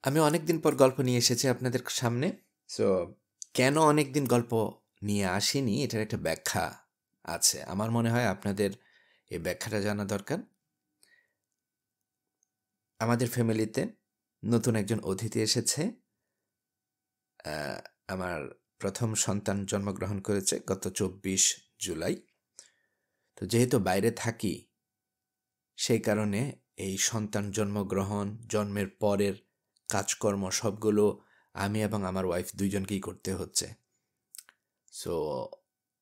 আমি অনেকদিন পর গল্প নিয়ে এসেছি আপনাদের সামনে। সো কেন অনেকদিন গল্প নিয়ে আসিনি এটার একটা ব্যাখ্যা আছে। আমার মনে হয় আপনাদের এই ব্যাখ্যাটা জানা দরকার। আমাদের ফ্যামিলিতে নতুন একজন অতিথি এসেছে। আ আমার ১ম সন্তান জন্মগ্রহণ করেছে গত ২৪ জুলাই। তো যেহেতু বাইরে থাকি, সেই কারণে এই সন্তান জন্মগ্রহণ, জন্মের পরের কাজকর্ম সবগুলো আমি এবং আমার ওয়াইফ ২ জনকেই করতে হচ্ছে। সো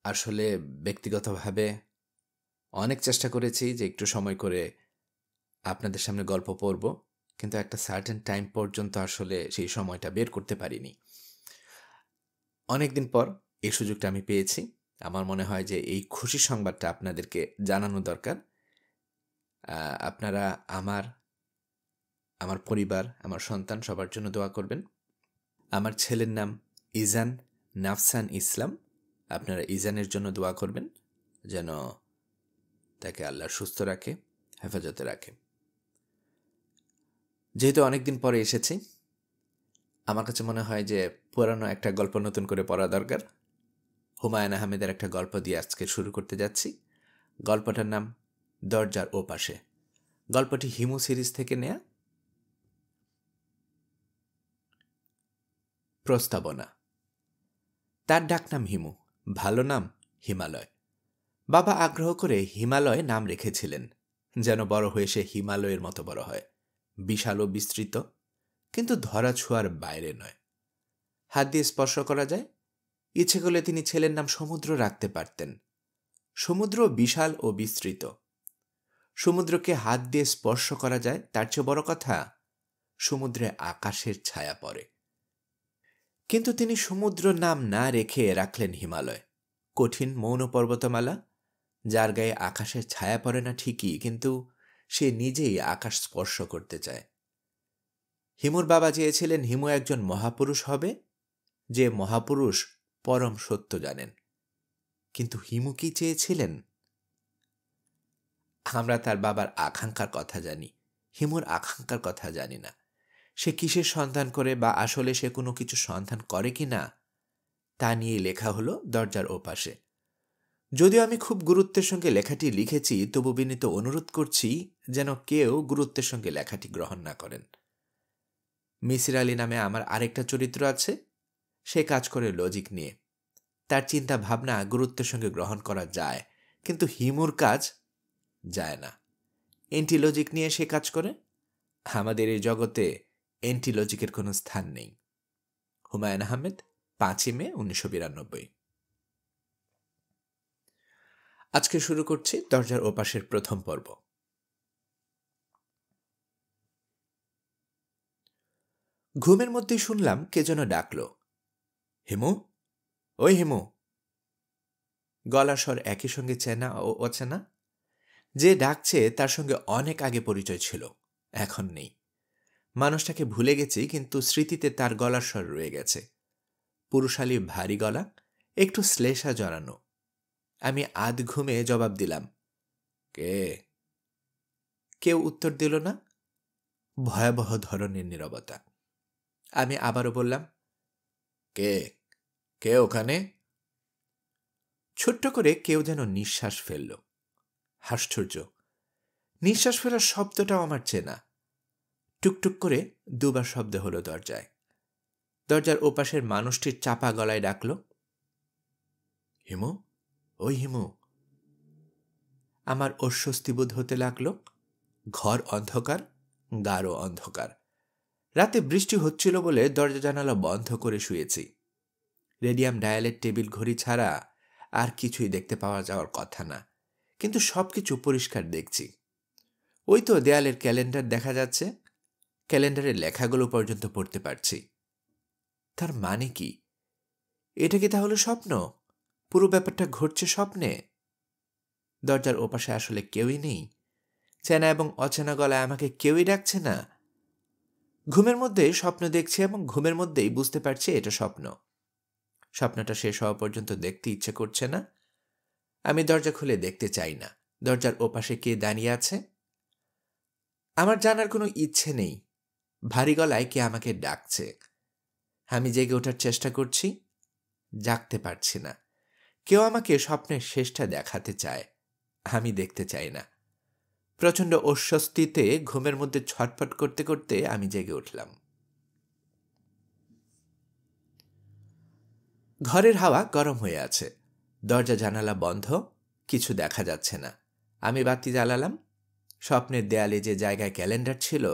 আসলে ব্যক্তিগতভাবে অনেক চেষ্টা করেছি যে একটু সময় করে আপনাদের সামনে গল্প পড়ব। কিন্তু একটা সার্টেন টাইম পর্যন্ত আসলে সেই সময়টা বের করতে পারিনি। অনেকদিন পর এই সুযোগটা আমি পেয়েছি। আমার মনে হয় যে এই খুশির সংবাদটা আপনাদেরকে জানানো দরকার। আপনারা আমার, আমার পরিবার, আমার সন্তান সবার জন্য দোয়া করবেন। আমার ছেলের নাম ইজান নাফসান ইসলাম। আপনারা ইজানের জন্য দোয়া করবেন যেন তাকে আল্লাহ সুস্থ রাখে, হেফাজতে রাখে। যেহেতু অনেকদিন পরে এসেছি, আমার কাছে মনে হয় যে পুরানো একটা গল্প নতুন করে পড়া দরকার। হুমায়ুন আহমেদের একটা গল্প দিয়ে আজকে শুরু করতে যাচ্ছি। গল্পটার নাম দরজার ওপাশে। গল্পটি হিমু সিরিজ থেকে নেয়া। প্রস্তাবনা। তার ডাকনাম হিমু, ভালো নাম হিমালয়। বাবা আগ্রহ করে হিমালয় নাম রেখেছিলেন, যেন বড় হয়ে সে হিমালয়ের মতো বড় হয়, বিশাল ও বিস্তৃত, কিন্তু ধরা ছোঁয়ার বাইরে নয়। হাত দিয়ে স্পর্শ করা যায়। ইচ্ছে করলে তিনি ছেলের নাম সমুদ্র রাখতে পারতেন। সমুদ্র বিশাল ও বিস্তৃত। সমুদ্রকে হাত দিয়ে স্পর্শ করা যায়, তার চেয়ে বড় কথা সমুদ্রে আকাশের ছায়া পড়ে। কিন্তু তিনি সমুদ্র নাম না রেখে রাখলেন হিমালয়, কঠিন মৌন পর্বতমালা, যার গায়ে আকাশের ছায়া পড়ে না ঠিকই, কিন্তু সে নিজেই আকাশ স্পর্শ করতে চায়। হিমুর বাবা চেয়েছিলেন হিমু একজন মহাপুরুষ হবে, যে মহাপুরুষ পরম সত্য জানেন। কিন্তু হিমু কি চেয়েছিলেন? আমরা তার বাবার আকাঙ্ক্ষার কথা জানি, হিমুর আকাঙ্ক্ষার কথা জানি না। সে কিসের সন্ধান করে বা আসলে সে কোনো কিছু সন্ধান করে কি না, তা নিয়ে লেখা হলো দরজার ওপাশে। যদিও আমি খুব গুরুত্বের সঙ্গে লেখাটি লিখেছি, তবু বিনীত অনুরোধ করছি যেন কেউ গুরুত্বের সঙ্গে লেখাটি গ্রহণ না করেন। মিসির আলী নামে আমার আরেকটা চরিত্র আছে। সে কাজ করে লজিক নিয়ে। তার চিন্তা ভাবনা গুরুত্বের সঙ্গে গ্রহণ করা যায়, কিন্তু হিমুর কাজ যায় না। এন্টিলজিক নিয়ে সে কাজ করে। আমাদের এই জগতে এন্টিলজিকের কোনো স্থান নেই। হুমায়ুন আহমেদ, 5ই মে 1992। আজকে শুরু করছি দরজার ওপাশের প্রথম পর্ব। ঘুমের মধ্যেই শুনলাম কে যেন ডাকল, হিমু, ওই হিমু। গলার স্বর একই সঙ্গে চেনা ও অচেনা। যে ডাকছে তার সঙ্গে অনেক আগে পরিচয় ছিল, এখন নেই। মানুষটাকে ভুলে গেছি, কিন্তু স্মৃতিতে তার গলার স্বর রয়ে গেছে। পুরুষালী ভারী গলা, একটু শ্লেষা জড়ানো। আমি আধ ঘুমে জবাব দিলাম, কে? কেউ উত্তর দিল না। ভয়াবহ ধরনের নীরবতা। আমি আবারও বললাম, কে? কে ওখানে? ছোট্ট করে কেউ যেন নিঃশ্বাস ফেলল। আশ্চর্য, নিঃশ্বাস ফেলার শব্দটাও আমার চেনা। টুকটুক করে দুবার শব্দ হলো দরজায়। দরজার ওপাশের মানুষটির চাপা গলায় ডাকল, হিমু, ওই হিমু। আমার অস্বস্তি বোধ হতে লাগল। ঘর অন্ধকার, গাঢ় অন্ধকার। রাতে বৃষ্টি হচ্ছিল বলে দরজা জানালা বন্ধ করে শুয়েছি। রেডিয়াম ডায়ালের টেবিল ঘড়ি ছাড়া আর কিছুই দেখতে পাওয়া যাওয়ার কথা না, কিন্তু সবকিছু পরিষ্কার দেখছি। ওই তো দেয়ালের ক্যালেন্ডার দেখা যাচ্ছে। ক্যালেন্ডারের লেখাগুলো পর্যন্ত পড়তে পারছি। তার মানে কি? এটা কি তাহলে স্বপ্ন? পুরো ব্যাপারটা ঘটছে স্বপ্নে? দরজার ওপাশে আসলে কেউই নেই। চেনা এবং অচেনা গলায় আমাকে কেউই ডাকছে না। ঘুমের মধ্যে স্বপ্ন দেখছি এবং ঘুমের মধ্যেই বুঝতে পারছি এটা স্বপ্ন। স্বপ্নটা শেষ হওয়া পর্যন্ত দেখতে ইচ্ছে করছে না। আমি দরজা খুলে দেখতে চাই না দরজার ওপাশে কে দাঁড়িয়ে আছে। আমার জানার কোনো ইচ্ছে নেই। ভারী গলায় কে আমাকে ডাকছে। আমি জেগে ওঠার চেষ্টা করছি, জাগতে পারছি না। কেউ আমাকে স্বপ্নের শেষটা দেখাতে চায়, আমি দেখতে চাই না। প্রচণ্ড অস্বস্তিতে ঘুমের মধ্যে ছটফট করতে করতে আমি জেগে উঠলাম। ঘরের হাওয়া গরম হয়ে আছে, দরজা জানালা বন্ধ, কিছু দেখা যাচ্ছে না। আমি বাতি জ্বালালাম। স্বপ্নের দেয়ালে যে জায়গায় ক্যালেন্ডার ছিল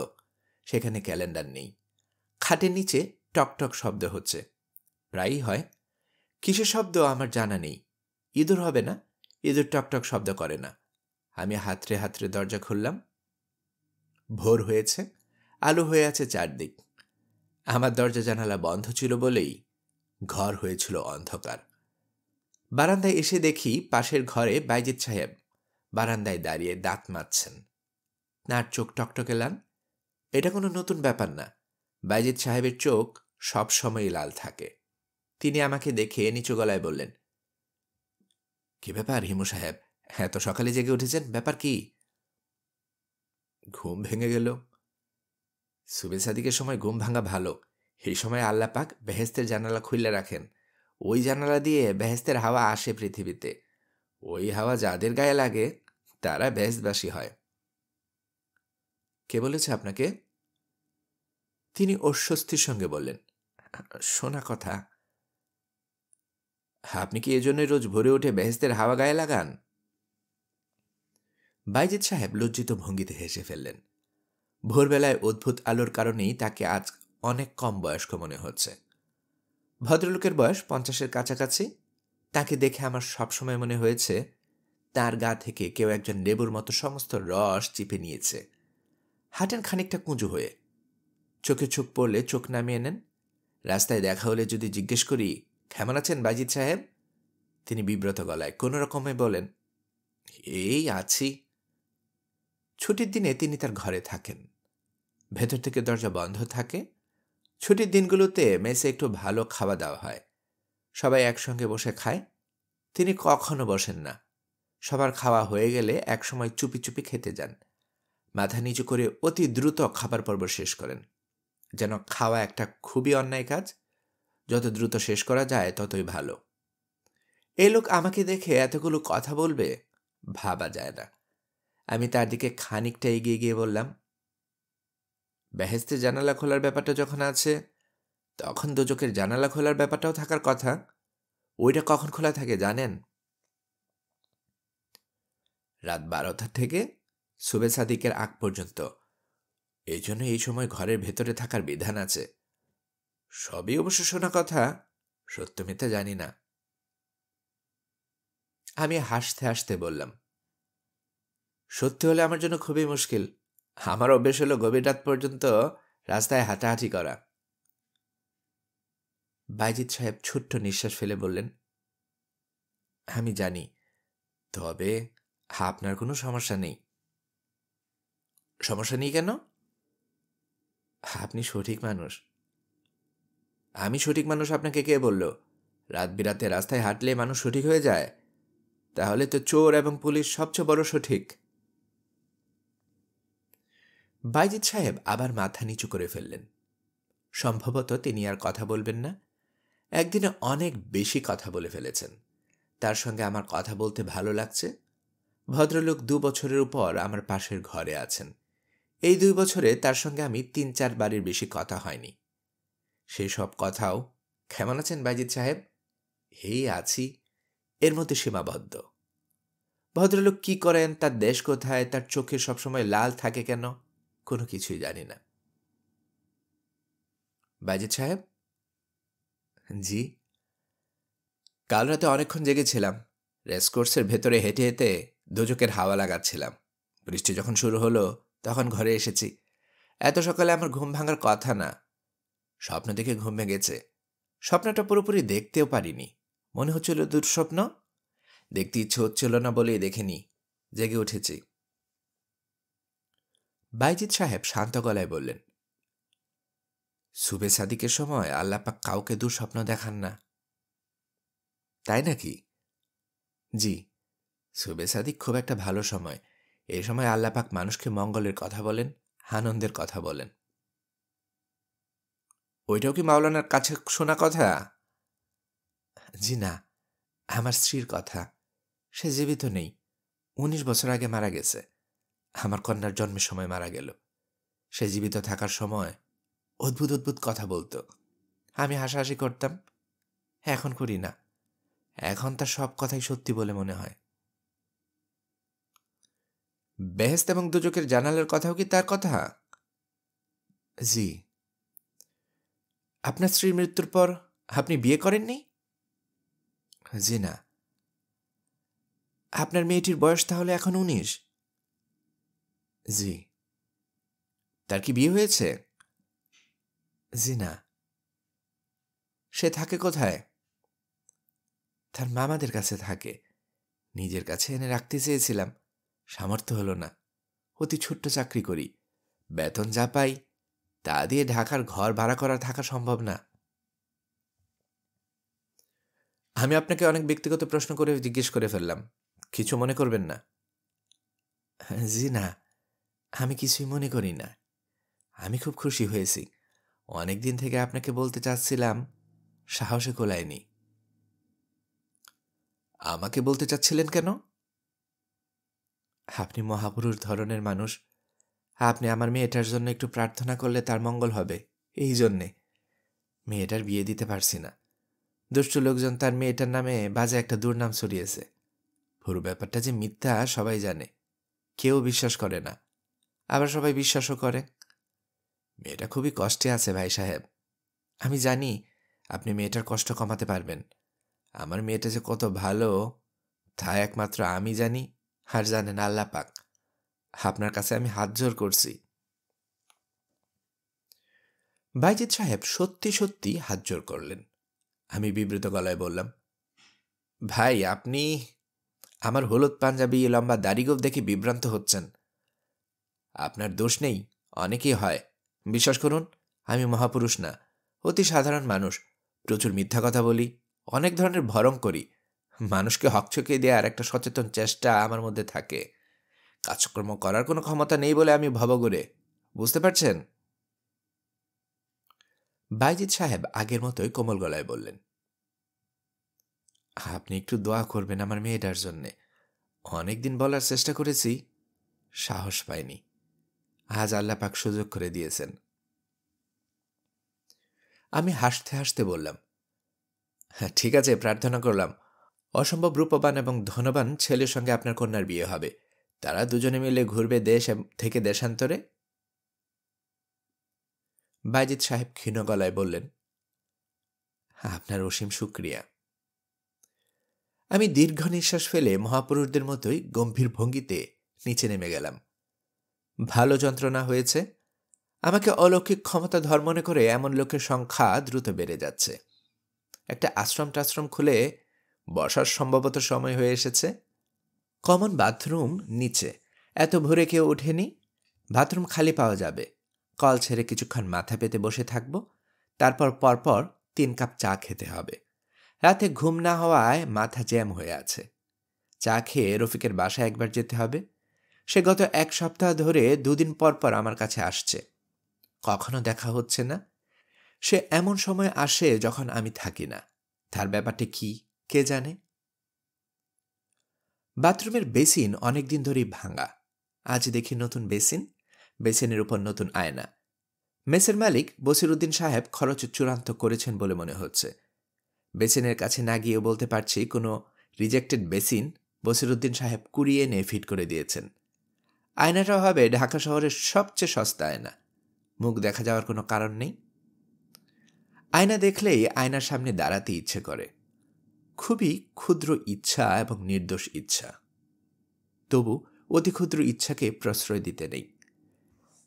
সেখানে ক্যালেন্ডার নেই। খাটের নিচে টকটক শব্দ হচ্ছে, প্রায়ই হয়। কিসের শব্দ আমার জানা নেই। ইঁদুর হবে না, ইঁদুর টকটক শব্দ করে না। আমি হাতড়ে হাতড়ে দরজা খুললাম। ভোর হয়েছে, আলো হয়ে আছে চারদিক। আমার দরজা জানালা বন্ধ ছিল বলেই ঘর হয়েছিল অন্ধকার। বারান্দায় এসে দেখি পাশের ঘরে বাইজিদ সাহেব বারান্দায় দাঁড়িয়ে দাঁত মাজছেন। তাঁর চোখ টকটকে লাল। এটা কোনো নতুন ব্যাপার না, বাইজিদ সাহেবের চোখ সব সময়ই লাল থাকে। তিনি আমাকে দেখে নিচু গলায় বললেন, কি ব্যাপার হিমু সাহেব, এত সকালে জেগে উঠেছেন, ব্যাপার কি? ঘুম ভেঙে গেল। সুবে সাদিকের সময় ঘুম ভাঙা ভালো। এই সময় আল্লাহ পাক বেহেস্তের জানালা খুলে রাখেন। ওই জানালা দিয়ে বেহেস্তের হাওয়া আসে পৃথিবীতে। ওই হাওয়া যাদের গায়ে লাগে তারা বেহেশতবাসী হয়। কে বলেছে আপনাকে? তিনি অস্বস্তির সঙ্গে বললেন, শোনা কথা। আপনি কি এজন্যই রোজ ভোরে উঠে বেহেস্তের হাওয়া গায়ে লাগান? বাইজিদ সাহেব লজ্জিত ভঙ্গিতে হেসে ফেললেন। ভোরবেলায় অদ্ভুত আলোর কারণেই তাকে আজ অনেক কম বয়স্ক মনে হচ্ছে। ভদ্রলোকের বয়স 50-এর কাছাকাছি। তাকে দেখে আমার সবসময় মনে হয়েছে তার গা থেকে কেউ একজন লেবুর মতো সমস্ত রস চিপে নিয়েছে। হাঁটেন খানিকটা কুঁজো হয়ে। চোখে চোখ পড়লে চোখ নামিয়ে নেন। রাস্তায় দেখা হলে যদি জিজ্ঞেস করি, কেমন আছেন বাইজিদ সাহেব, তিনি বিব্রত গলায় কোনো রকমে বলেন, এই আছি। ছুটির দিনে তিনি তার ঘরে থাকেন। ভেতর থেকে দরজা বন্ধ থাকে। ছুটির দিনগুলোতে মেসে একটু ভালো খাওয়া দাওয়া হয়। সবাই একসঙ্গে বসে খায়। তিনি কখনো বসেন না। সবার খাওয়া হয়ে গেলে একসময় চুপি চুপি খেতে যান। মাথা নিচু করে অতি দ্রুত খাবার পর্ব শেষ করেন, যেন খাওয়া একটা খুবই অন্যায় কাজ। যত দ্রুত শেষ করা যায় ততই ভালো। এই লোক আমাকে দেখে এতগুলো কথা বলবে ভাবা যায় না। আমি তার দিকে খানিকটা এগিয়ে গিয়ে বললাম, বেহেস্তের জানালা খোলার ব্যাপারটা যখন আছে, তখন দোজখের জানালা খোলার ব্যাপারটাও থাকার কথা। ওইটা কখন খোলা থাকে জানেন? রাত 12টা থেকে সুবে সাদিকের আগ পর্যন্ত। এই জন্য এই সময় ঘরের ভেতরে থাকার বিধান আছে। সবই অবশ্য শোনা কথা, সত্য মিথ্যা জানি না। আমি হাসতে হাসতে বললাম, সত্যি হলে আমার জন্য খুবই মুশকিল। আমার অভ্যেস হলো গভীর রাত পর্যন্ত রাস্তায় হাঁটাহাঁটি করা। বাইজিদ সাহেব ছোট্ট নিঃশ্বাস ফেলে বললেন, আমি জানি, তবে আপনার কোনো সমস্যা নেই। সমস্যা নেই কেন? আপনি সঠিক মানুষ। আমি সঠিক মানুষ আপনাকে কে বলল? রাত বিরাতে রাস্তায় হাঁটলে মানুষ সঠিক হয়ে যায়? তাহলে তো চোর এবং পুলিশ সবচেয়ে বড় সঠিক। বাইজিদ সাহেব আবার মাথা নিচু করে ফেললেন। সম্ভবত তিনি আর কথা বলবেন না। একদিনে অনেক বেশি কথা বলে ফেলেছেন। তার সঙ্গে আমার কথা বলতে ভালো লাগছে। ভদ্রলোক 2 বছরের উপর আমার পাশের ঘরে আছেন। এই 2 বছরে তার সঙ্গে আমি 3-4 বারের বেশি কথা হয়নি। সেই সব কথাও, কেমন আছেন বাইজিদ সাহেব, এই আছি, এর মধ্যে সীমাবদ্ধ। ভদ্রলোক কি করেন, তার দেশ কোথায়, তার চোখে সবসময় লাল থাকে কেন, কোনো কিছুই জানি না। বাইজিদ সাহেব? জি। কাল রাতে অনেকক্ষণ জেগেছিলাম। রেসকোর্সের ভেতরে হেঁটে হেঁটে দোজখের হাওয়া লাগাচ্ছিলাম। বৃষ্টি যখন শুরু হলো তখন ঘরে এসেছি। এত সকালে আমার ঘুম ভাঙার কথা না। স্বপ্ন দেখে ঘুম ভেঙেছে। স্বপ্নটা পুরোপুরি দেখতেও পারিনি, মনে হচ্ছিল দুঃস্বপ্ন। দেখতে ইচ্ছে হচ্ছিল না বলেই দেখিনি। জেগে উঠেছি। বাইজিদ সাহেব শান্ত গলায় বললেন, সুবে সাদিকের সময় আল্লাপাক কাউকে দুঃস্বপ্ন দেখান না। তাই নাকি? জি, সুবে সাদিক খুব একটা ভালো সময়। এই সময় আল্লাপাক মানুষকে মঙ্গলের কথা বলেন, আনন্দের কথা বলেন। ওইটাও কি মাওলানার কাছে শোনা কথা? জি না, আমার স্ত্রীর কথা। সে জীবিত নেই। ১৯ বছর আগে মারা গেছে। আমার কন্যার জন্মের সময় মারা গেল। সে জীবিত থাকার সময় অদ্ভুত অদ্ভুত কথা বলতো। আমি হাসাহাসি করতাম। এখন করি না। এখন তার সব কথাই সত্যি বলে মনে হয়। বেহেশত এবং দোজখের জানালার কথাও কি তার কথা? জি। আপনার স্ত্রীর মৃত্যুর পর আপনি বিয়ে করেননি? জি না। আপনার মেয়েটির বয়স তাহলে এখন ১৯? জি। তার কি বিয়ে হয়েছে? জি না। সে থাকে কোথায়? তার মামাদের কাছে থাকে। নিজের কাছে এনে রাখতে চেয়েছিলাম, সামর্থ্য হলো না। অতি ছোট্ট চাকরি করি। বেতন যা পাই তা দিয়ে ঢাকার ঘর ভাড়া করা থাকা সম্ভব না। আমি আপনাকে অনেক ব্যক্তিগত প্রশ্ন করে জিজ্ঞেস করে ফেললাম। কিছু মনে করবেন না। জি না, আমি কিছুই মনে করি না। আমি খুব খুশি হয়েছি। অনেক দিন থেকে আপনাকে বলতে চাচ্ছিলাম, সাহসে কোলায়নি। আমাকে বলতে চাচ্ছিলেন কেন? আপনি মহাপুরুষ ধরনের মানুষ। আপনি আমার মেয়েটার জন্য একটু প্রার্থনা করলে তার মঙ্গল হবে, এই জন্যে। মেয়েটার বিয়ে দিতে পারছি না। দুষ্টু লোকজন তার মেয়েটার নামে বাজে একটা দুর্নাম ছড়িয়েছে। পুরো ব্যাপারটা যে মিথ্যা সবাই জানে। কেউ বিশ্বাস করে না, আবার সবাই বিশ্বাসও করে। মেয়েটা খুবই কষ্টে আছে ভাই সাহেব। আমি জানি আপনি মেয়েটার কষ্ট কমাতে পারবেন। আমার মেয়েটা যে কত ভালো তা একমাত্র আমি জানি, আর জানেন আল্লাহ পাক। আপনার কাছে আমি হাত জোর করছি। বাইজিদ সাহেব সত্যি সত্যি হাত জোর করলেন। আমি বিব্রত গলায় বললাম, ভাই আপনি আমার হলুদ পাঞ্জাবি লম্বা দাড়িগোঁফ দেখে বিভ্রান্ত হচ্ছেন। আপনার দোষ নেই, অনেকেই হয়। বিশ্বাস করুন, আমি মহাপুরুষ না, অতি সাধারণ মানুষ। প্রচুর মিথ্যা কথা বলি, অনেক ধরনের ভরং করি। মানুষকে হকচকিয়ে দেওয়ার একটা সচেতন চেষ্টা আমার মধ্যে থাকে। কাজকর্ম করার কোনো ক্ষমতা নেই বলে আমি ভবঘুরে। বুঝতে পারছেন? বাইজিদ সাহেব আগের মতোই কোমল গলায় বললেন, আপনি একটু দোয়া করবেন আমার মেয়েটার জন্যে। অনেকদিন বলার চেষ্টা করেছি, সাহস পাইনি। আজ আল্লাহ পাক সুযোগ করে দিয়েছেন। আমি হাসতে হাসতে বললাম, হ্যাঁ ঠিক আছে, প্রার্থনা করলাম। অসম্ভব রূপবান এবং ধনবান ছেলের সঙ্গে আপনার কন্যার বিয়ে হবে। তারা দুজনে মিলে ঘুরবে দেশ থেকে দেশান্তরে। বাইজিদ সাহেব ক্ষীণ গলায় বললেন, আপনার অসীম শুক্রিয়া। আমি দীর্ঘ নিঃশ্বাস ফেলে মহাপুরুষদের মতোই গম্ভীর ভঙ্গিতে নিচে নেমে গেলাম। ভালো যন্ত্রণা হয়েছে। আমাকে অলৌকিক ক্ষমতাধর মনে করে এমন লোকের সংখ্যা দ্রুত বেড়ে যাচ্ছে। একটা আশ্রম টাশ্রম খুলে বসার সম্ভবত সময় হয়ে এসেছে। কমন বাথরুম নিচে, এত ভোরে কেউ ওঠেনি। বাথরুম খালি পাওয়া যাবে। কল ছেড়ে কিছুক্ষণ মাথা পেতে বসে থাকব, তারপর পরপর 3 কাপ চা খেতে হবে। রাতে ঘুম না হওয়ায় মাথা জ্যাম হয়ে আছে। চা খেয়ে রফিকের বাসায় একবার যেতে হবে। সে গত 1 সপ্তাহ ধরে 2 দিন পর পর আমার কাছে আসছে। কখনো দেখা হচ্ছে না। সে এমন সময় আসে যখন আমি থাকি না। তার ব্যাপারটা কি কে জানে। বাথরুমের বেসিন অনেকদিন ধরেই ভাঙা। আজ দেখি নতুন বেসিন, বেসিনের উপর নতুন আয়না। মেসের মালিক বসিরউদ্দিন সাহেব খরচ চূড়ান্ত করেছেন বলে মনে হচ্ছে। বেসিনের কাছে না গিয়ে বলতে পারছি কোনো রিজেক্টেড বেসিন বসিরউদ্দিন সাহেব কুড়িয়ে এনে ফিট করে দিয়েছেন। আয়নাটাও হবে ঢাকা শহরের সবচেয়ে সস্তা আয়না। মুখ দেখা যাওয়ার কোনো কারণ নেই। আয়না দেখলেই আয়নার সামনে দাঁড়াতে ইচ্ছে করে। খুবই ক্ষুদ্র ইচ্ছা এবং নির্দোষ ইচ্ছা। তবু অতি ক্ষুদ্র ইচ্ছাকে প্রশ্রয় দিতে নেই।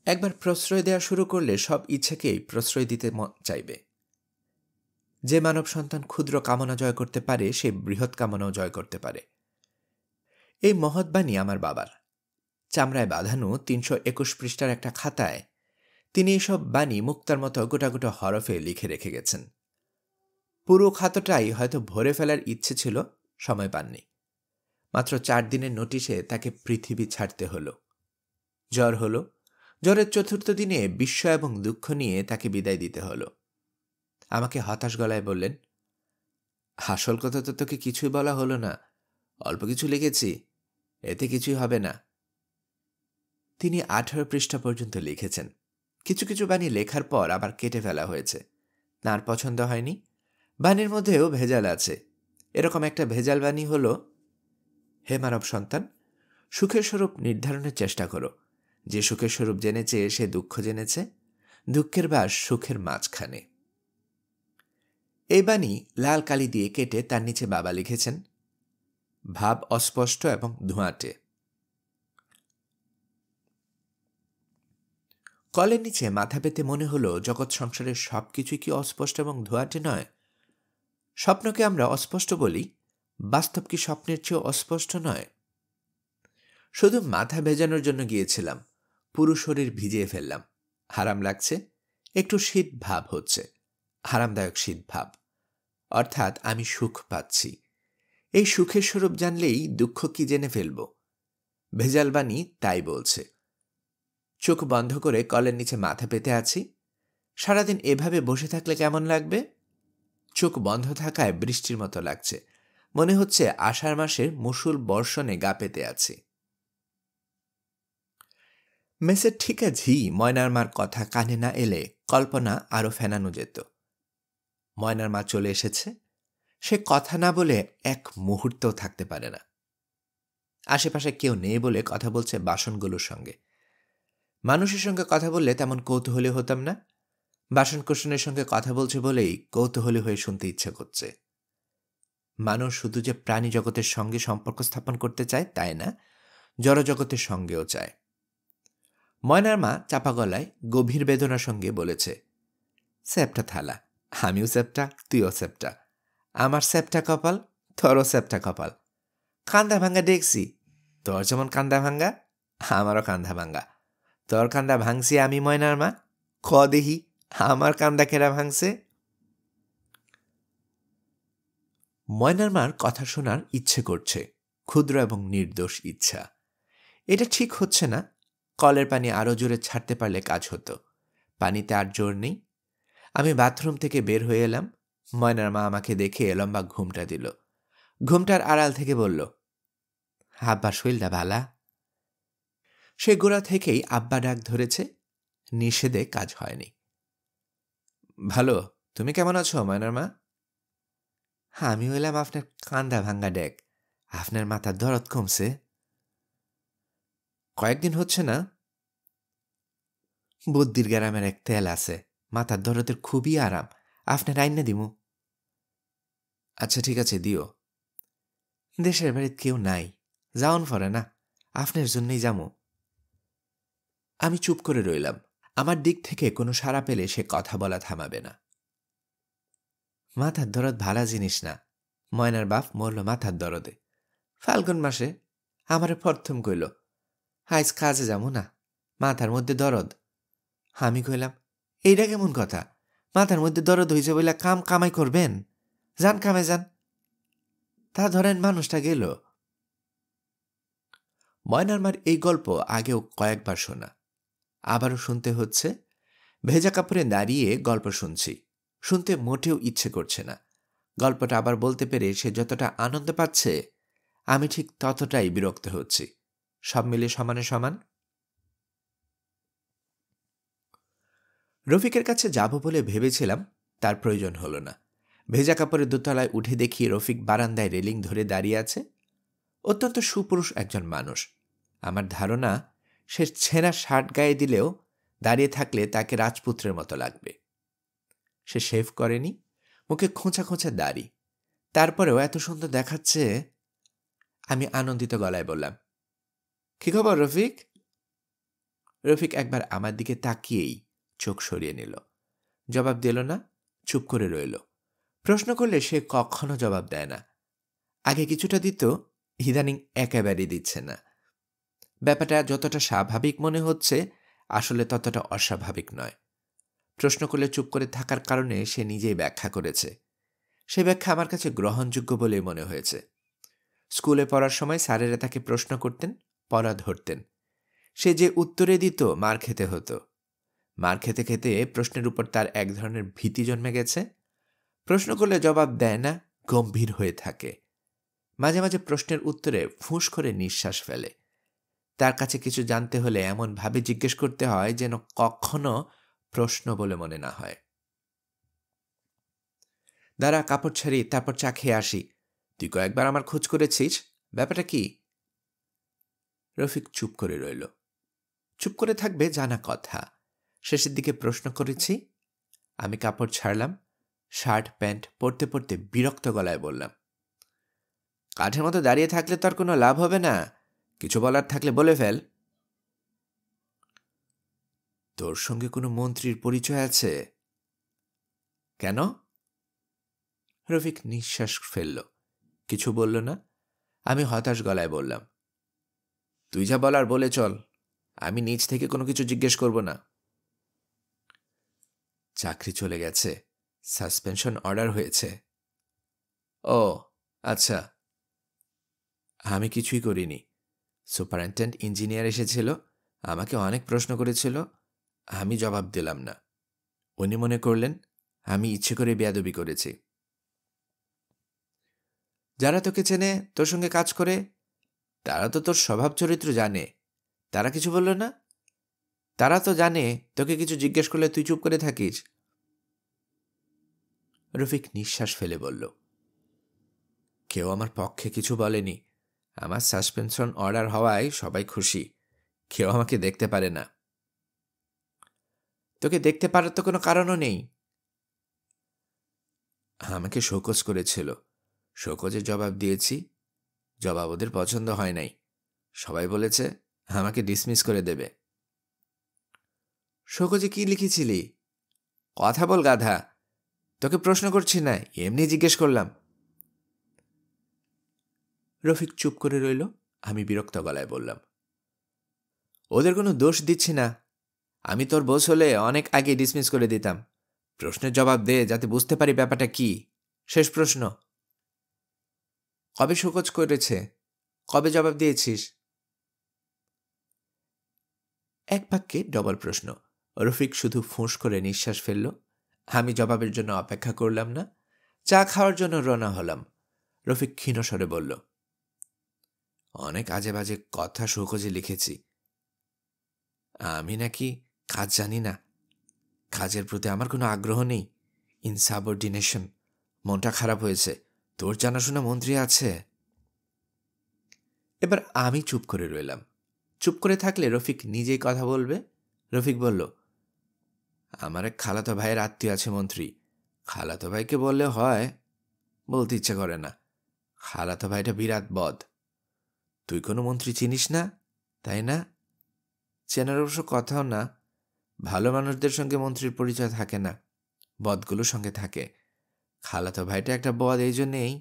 একবার প্রশ্রয় দেওয়া শুরু করলে সব ইচ্ছাকেই প্রশ্রয় দিতে চাইবে। যে মানব সন্তান ক্ষুদ্র কামনা জয় করতে পারে, সে বৃহৎ কামনাও জয় করতে পারে। এই মহৎ বাণী আমার বাবার। চামড়ায় বাঁধানো 321 পৃষ্ঠার একটা খাতায় তিনি এইসব বাণী মুক্তার মতো গোটা গোটা হরফে লিখে রেখে গেছেন। পুরো খাতাটাই হয়তো ভরে ফেলার ইচ্ছে ছিল, সময় পাননি। মাত্র 4 দিনের নোটিশে তাকে পৃথিবী ছাড়তে হলো। জ্বর হলো। জ্বরের 4র্থ দিনে বিস্ময় এবং দুঃখ নিয়ে তাকে বিদায় দিতে হলো। আমাকে হতাশ গলায় বললেন, আসল কথা তো তোকে কিছুই বলা হলো না, অল্প কিছু লিখেছি, এতে কিছুই হবে না। তিনি 18 পৃষ্ঠা পর্যন্ত লিখেছেন। কিছু কিছু বাণী লেখার পর আবার কেটে ফেলা হয়েছে। তার পছন্দ হয়নি। বাণীর মধ্যেও ভেজাল আছে। এরকম একটা ভেজাল বাণী হল, হে মানব সন্তান, সুখের স্বরূপ নির্ধারণের চেষ্টা করো। যে সুখের স্বরূপ জেনেছে সে দুঃখ জেনেছে, দুঃখের বাস সুখের মাঝখানে। এই বাণী লাল কালি দিয়ে কেটে তার নিচে বাবা লিখেছেন, ভাব অস্পষ্ট এবং ধোঁয়াটে। কলের নিচে মাথা পেতে মনে হলো, জগৎ সংসারের সবকিছুই কি অস্পষ্ট এবং ধোঁয়াটে নয়? স্বপ্নকে আমরা অস্পষ্ট বলি, বাস্তব কি স্বপ্নের চেয়েও অস্পষ্ট নয়? শুধু মাথা ভেজানোর জন্য গিয়েছিলাম, পুরো শরীর ভিজিয়ে ফেললাম। আরাম লাগছে, একটু শীত ভাব হচ্ছে, আরামদায়ক শীত ভাব, অর্থাৎ আমি সুখ পাচ্ছি। এই সুখের স্বরূপ জানলেই দুঃখ কি জেনে ফেলব। ভেজাল বাণী তাই বলছে। চোখ বন্ধ করে কলের নিচে মাথা পেতে আছি। সারাদিন এভাবে বসে থাকলে কেমন লাগবে? চোখ বন্ধ থাকায় বৃষ্টির মতো লাগছে, মনে হচ্ছে আষাঢ় মাসের মুষল বর্ষণে গা পেতে আছি। মেসের ঠিকা ঝি ময়নার মার কথা কানে না এলে কল্পনা আরো ফেনানো যেত। ময়নার মা চলে এসেছে, সে কথা না বলে এক মুহূর্তও থাকতে পারে না। আশেপাশে কেউ নেই বলে কথা বলছে বাসনগুলোর সঙ্গে। মানুষের সঙ্গে কথা বললে তেমন কৌতূহলী হতাম না, বাসনকোসনের সঙ্গে কথা বলছে বলেই কৌতূহলী হয়ে শুনতে ইচ্ছে করছে। মানুষ শুধু যে প্রাণী জগতের সঙ্গে সম্পর্ক স্থাপন করতে চায় তাই না, জড়জগতের সঙ্গেও চায়। ময়নার মা চাপা গলায় গভীর বেদনার সঙ্গে বলেছে, স্যাপটা থালা, আমিও স্যাপটা, তুইও স্যাপটা, আমার স্যাপটা কপাল, তোরও স্যাপটা কপাল। কান্দা ভাঙ্গা দেখছি, তোর যেমন কান্দা ভাঙ্গা, আমারও কান্দা ভাঙ্গা। তোর কান্দা ভাঙছি আমি ময়নার মা, খ দেহি আমার কান্দা কেরা ভাঙছে। ময়নার মার কথা শোনার ইচ্ছে করছে, ক্ষুদ্র এবং নির্দোষ ইচ্ছা। এটা ঠিক হচ্ছে না। কলের পানি আরো জোরে ছাড়তে পারলে কাজ হতো। পানিতে আর জোর নেই। আমি বাথরুম থেকে বের হয়ে এলাম। ময়নার মা আমাকে দেখে লম্বা ঘুমটা দিল। ঘুমটার আড়াল থেকে বলল, আব্বা শৈলটা ভালা। সে গোড়া থেকেই আব্বা ডাক ধরেছে, নিষেধে কাজ হয়নি। ভালো, তুমি কেমন আছো ময়নার মা? আমি হইলাম আপনার কান্দা ভাঙ্গা ডেক। আপনার মাথার দরদ কমছে? কয়েকদিন হচ্ছে না। বুদ্ধির গ্রামের এক তেল আছে, মাথার দরদের খুবই আরাম, আপনার আইনা দিমু। আচ্ছা ঠিক আছে, দিও। দেশের বাড়িতে কেউ নাই, যাওন ফরে না, আপনার জন্যই যামু। আমি চুপ করে রইলাম। আমার দিক থেকে কোনো সাড়া পেলে সে কথা বলা থামাবে না। মাথার দরদ ভালা জিনিস না। ময়নার বাপ মরল মাথার দরদে। ফাল্গুন মাসে আমারে প্রথম কইল, আইজ কাজে যাবো না, মাথার মধ্যে দরদ। আমি কইলাম, এইটা কেমন কথা? মাথার মধ্যে দরদ হইছে বইলা কাম কামাই করবেন? যান কামে যান। তা ধরেন মানুষটা গেল। ময়নার মার এই গল্প আগেও কয়েকবার শোনা, আবারও শুনতে হচ্ছে। ভেজা কাপড়ে দাঁড়িয়ে গল্প শুনছি, শুনতে মোটেও ইচ্ছে করছে না। গল্পটা আবার বলতে পেরে সে যতটা আনন্দ পাচ্ছে, আমি ঠিক ততটাই বিরক্ত হচ্ছি। সব মিলে সমানে সমান। রফিকের কাছে যাব বলে ভেবেছিলাম, তার প্রয়োজন হলো না। ভেজা কাপড়ের দোতলায় উঠে দেখি রফিক বারান্দায় রেলিং ধরে দাঁড়িয়ে আছে। অত্যন্ত সুপুরুষ একজন মানুষ। আমার ধারণা সে ছেঁড়া শার্ট গায়ে দিলেও দাঁড়িয়ে থাকলে তাকে রাজপুত্রের মতো লাগবে। সে শেভ করেনি, মুখে খোঁচা খোঁচা দাড়ি, তারপরেও এত সুন্দর দেখাচ্ছে। আমি আনন্দিত গলায় বললাম, কি খবর রফিক? রফিক একবার আমার দিকে তাকিয়েই চোখ সরিয়ে নিল। জবাব দিল না, চুপ করে রইল। প্রশ্ন করলে সে কখনো জবাব দেয় না। আগে কিছুটা দিত, ইদানিং একেবারেই দিচ্ছে না। ব্যাপারটা যতটা স্বাভাবিক মনে হচ্ছে, আসলে ততটা অস্বাভাবিক নয়। প্রশ্ন করলে চুপ করে থাকার কারণে সে নিজেই ব্যাখ্যা করেছে। সে ব্যাখ্যা আমার কাছে গ্রহণযোগ্য বলেই মনে হয়েছে। স্কুলে পড়ার সময় স্যারেরা তাকে প্রশ্ন করতেন, পড়া ধরতেন। সে যে উত্তরে দিত, মার খেতে হতো। মার খেতে খেতে প্রশ্নের উপর তার এক ধরনের ভীতি জন্মে গেছে। প্রশ্ন করলে জবাব দেয় না, গম্ভীর হয়ে থাকে। মাঝে মাঝে প্রশ্নের উত্তরে ফুঁস করে নিঃশ্বাস ফেলে। তার কাছে কিছু জানতে হলে এমনভাবে জিজ্ঞেস করতে হয় যেন কখনো প্রশ্ন বলে মনে না হয়। দাঁড়া, কাপড় ছাড়ি, তারপর চা খেয়ে আসি। তুই কয়েকবার আমার খোঁজ করেছিস, ব্যাপারটা কি? রফিক চুপ করে রইল। চুপ করে থাকবে জানা কথা। শেষের দিকে প্রশ্ন করেছি। আমি কাপড় ছাড়লাম। শার্ট প্যান্ট পরতে পরতে বিরক্ত গলায় বললাম, কাঠের মতো দাঁড়িয়ে থাকলে তো আর কোনো লাভ হবে না। কিছু বলার থাকলে বলে ফেল। তোর সঙ্গে কোনো মন্ত্রীর পরিচয় আছে? কেন? রফিক নিঃশ্বাস ফেলল, কিছু বলল না। আমি হতাশ গলায় বললাম, তুই যা বলার বলে চল, আমি নিজ থেকে কোনো কিছু জিজ্ঞেস করব না। চাকরি চলে গেছে, সাসপেনশন অর্ডার হয়েছে। ও আচ্ছা। আমি কিছুই করিনি। সুপারিনটেন্ডেন্ট ইঞ্জিনিয়ার এসেছিল, আমাকে অনেক প্রশ্ন করেছিল, আমি জবাব দিলাম না। উনি মনে করলেন আমি ইচ্ছে করে বেয়াদবি করেছি। যারা তোকে চেনে, তোর সঙ্গে কাজ করে, তারা তো তোর স্বভাব চরিত্র জানে। তারা কিছু বলল না? তারা তো জানে তোকে কিছু জিজ্ঞেস করলে তুই চুপ করে থাকিস। রফিক নিঃশ্বাস ফেলে বলল, কেউ আমার পক্ষে কিছু বলেনি। আমার সাসপেনশন অর্ডার হওয়ায় সবাই খুশি। কেউ আমাকে দেখতে পারে না। তোকে দেখতে পারার তো কোনো কারণও নেই। আমাকে শোকজ করেছিল, শোকজের জবাব দিয়েছি। জবাব ওদের পছন্দ হয় নাই। সবাই বলেছে আমাকে ডিসমিস করে দেবে। শোকজে কি লিখেছিলি? কথা বল গাধা, তোকে প্রশ্ন করছি না, এমনি জিজ্ঞেস করলাম। রফিক চুপ করে রইল। আমি বিরক্ত গলায় বললাম, ওদের কোনো দোষ দিচ্ছি না। আমি তোর বস হলে অনেক আগে ডিসমিস করে দিতাম। প্রশ্নের জবাব দে, যাতে বুঝতে পারি ব্যাপারটা কি। শেষ প্রশ্ন, কবে শোকজ করেছে? কবে জবাব দিয়েছিস? এক বাক্যে ডবল প্রশ্ন। রফিক শুধু ফুঁস করে নিঃশ্বাস ফেলল। আমি জবাবের জন্য অপেক্ষা করলাম না। চা খাওয়ার জন্য রওনা হলাম। রফিক ক্ষীণস্বরে বলল, অনেক আজে বাজে কথা শোকজে লিখেছি। আমি নাকি কাজ জানি না, কাজের প্রতি আমার কোনো আগ্রহ নেই, ইনসাবঅর্ডিনেশন। মনটা খারাপ হয়েছে। তোর জানাশোনা মন্ত্রী আছে? এবার আমি চুপ করে রইলাম। চুপ করে থাকলে রফিক নিজেই কথা বলবে। রফিক বলল, আমার এক খালাতো ভাইয়ের আত্মীয় আছে মন্ত্রী। খালাতো ভাইকে বললে হয়, বলতে ইচ্ছে করে না। খালাতো ভাইটা বিরাট বদ। তুই কোনো মন্ত্রী চিনিস না, তাই না? চেনার অবশ্য কথাও না। ভালো মানুষদের সঙ্গে মন্ত্রীর পরিচয় থাকে না, বদগুলোর সঙ্গে থাকে। খালাতো ভাইটা একটা বদ, এই জন্যেই।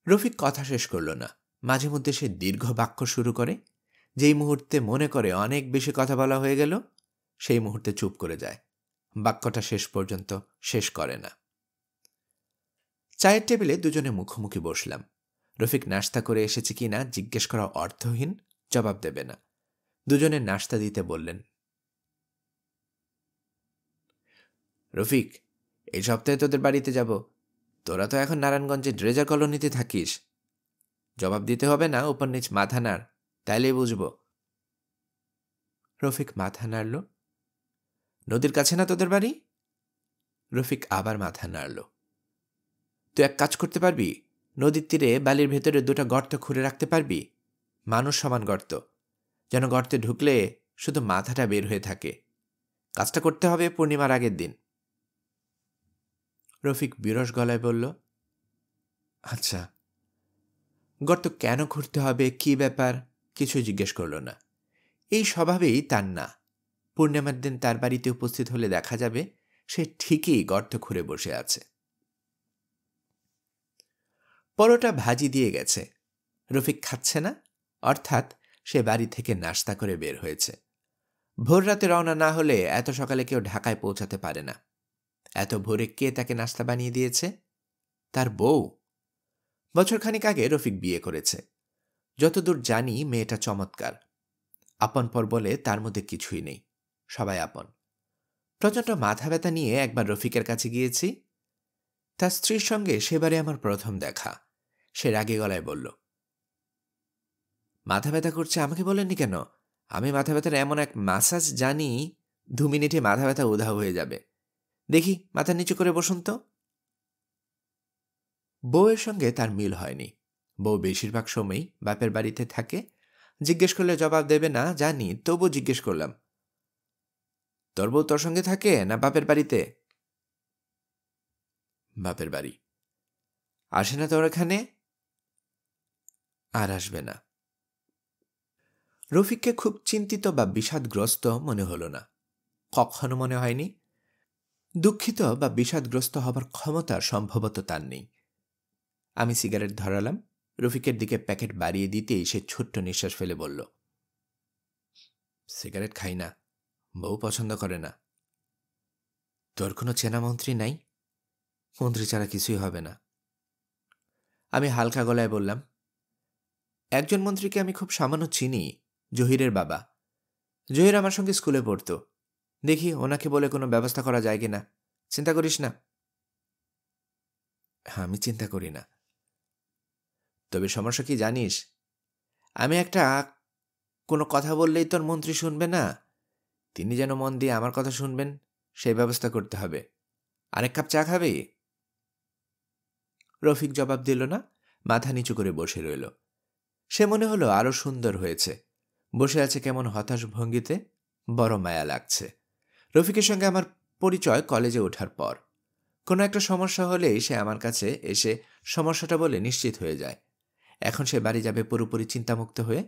রফিক কথা শেষ করল না। মাঝে মধ্যে সে দীর্ঘ বাক্য শুরু করে। যেই মুহূর্তে মনে করে অনেক বেশি কথা বলা হয়ে গেল, সেই মুহূর্তে চুপ করে যায়। বাক্যটা শেষ পর্যন্ত শেষ করে না। চায়ের টেবিলে দুজনে মুখোমুখি বসলাম। রফিক নাস্তা করে এসেছে কিনা জিজ্ঞেস করা অর্থহীন, জবাব দেবে না। দুজনে নাস্তা দিতে বললেন। রফিক, এই সপ্তাহে তোদের বাড়িতে যাব। তোরা তো এখন নারায়ণগঞ্জে ড্রেজার কলোনিতে থাকিস। জবাব দিতে হবে না, উপর নিচ মাথা নাড়, তাইলেই বুঝব। রফিক মাথা নাড়ল। নদীর কাছে না তোদের বাড়ি? রফিক আবার মাথা নাড়ল। তুই এক কাজ করতে পারবি? নদীর তীরে বালির ভেতরে দুটো গর্ত খুঁড়ে রাখতে পারবি? মানুষ সমান গর্ত, যেন গর্তে ঢুকলে শুধু মাথাটা বের হয়ে থাকে। কাজটা করতে হবে পূর্ণিমার আগের দিন। রফিক বিরস গলায় বলল, আচ্ছা। গর্ত কেন খুঁড়তে হবে, কি ব্যাপার, কিছু জিজ্ঞেস করল না। এই স্বভাবেই তার না। পূর্ণিমার দিন তার বাড়িতে উপস্থিত হলে দেখা যাবে সে ঠিকই গর্ত খুঁড়ে বসে আছে। পরোটা ভাজি দিয়ে গেছে। রফিক খাচ্ছে না, অর্থাৎ সে বাড়ি থেকে নাস্তা করে বের হয়েছে। ভোর রাতে রওনা না হলে এত সকালে কেউ ঢাকায় পৌঁছাতে পারে না। এত ভোরে কে তাকে নাস্তা বানিয়ে দিয়েছে? তার বউ। বছরখানিক আগে রফিক বিয়ে করেছে। যতদূর জানি মেয়েটা চমৎকার। আপনপর বলে তার মধ্যে কিছুই নেই, সবাই আপন। প্রচণ্ড মাথা ব্যথা নিয়ে একবার রফিকের কাছে গিয়েছি। তার স্ত্রীর সঙ্গে সেবারে আমার প্রথম দেখা। সে রাগে গলায় বলল, মাথা ব্যথা করছে, আমাকে বলেননি কেন? আমি মাথা ব্যথার এমন এক মাসাজ জানি, 2 মিনিটে মাথা ব্যথা উধাও হয়ে যাবে। দেখি, মাথা নিচু করে বসুন তো। বউয়ের সঙ্গে তার মিল হয়নি। বউ বেশিরভাগ সময়ই বাপের বাড়িতে থাকে। জিজ্ঞেস করলে জবাব দেবে না জানি, তবু জিজ্ঞেস করলাম, তোর বউ তোর সঙ্গে থাকে না বাপের বাড়িতে? বাপের বাড়ি। আসে না তোর এখানে? আর আসবে না। রফিককে খুব চিন্তিত বা বিষাদগ্রস্ত মনে হলো না, কখনো মনে হয়নি। দুঃখিত বা বিষাদগ্রস্ত হবার ক্ষমতা সম্ভবত তার নেই। আমি সিগারেট ধরালাম। রফিকের দিকে প্যাকেট বাড়িয়ে দিতেই সে ছোট্ট নিঃশ্বাস ফেলে বলল, সিগারেট খাই না, বউ পছন্দ করে না। তোর কোনো চেনা মন্ত্রী নাই? মন্ত্রী ছাড়া কিছুই হবে না। আমি হালকা গলায় বললাম, একজন মন্ত্রীকে আমি খুব সামান্য চিনি, জহিরের বাবা। জহির আমার সঙ্গে স্কুলে পড়তো। দেখি ওনাকে বলে কোনো ব্যবস্থা করা যায় কিনা। চিন্তা করিস না। আমি চিন্তা করি না। তবে সমস্যা কি জানিস? আমি একটা কোনো কথা বললেই তোর মন্ত্রী শুনবে না। তিনি যেন মন দিয়ে আমার কথা শুনবেন, সেই ব্যবস্থা করতে হবে। আরেক কাপ চা খাবে? রফিক জবাব দিল না, মাথা নিচু করে বসে রইল। সে মনে হলো আরো সুন্দর হয়েছে। বসে আছে কেমন হতাশ ভঙ্গিতে, বড় মায়া লাগছে। রফিকের সঙ্গে আমার পরিচয় কলেজে ওঠার পর। কোনো একটা সমস্যা হলেই সে আমার কাছে এসে সমস্যাটা বলে নিশ্চিত হয়ে যায়। এখন সে বাড়ি যাবে পুরোপুরি চিন্তামুক্ত হয়ে।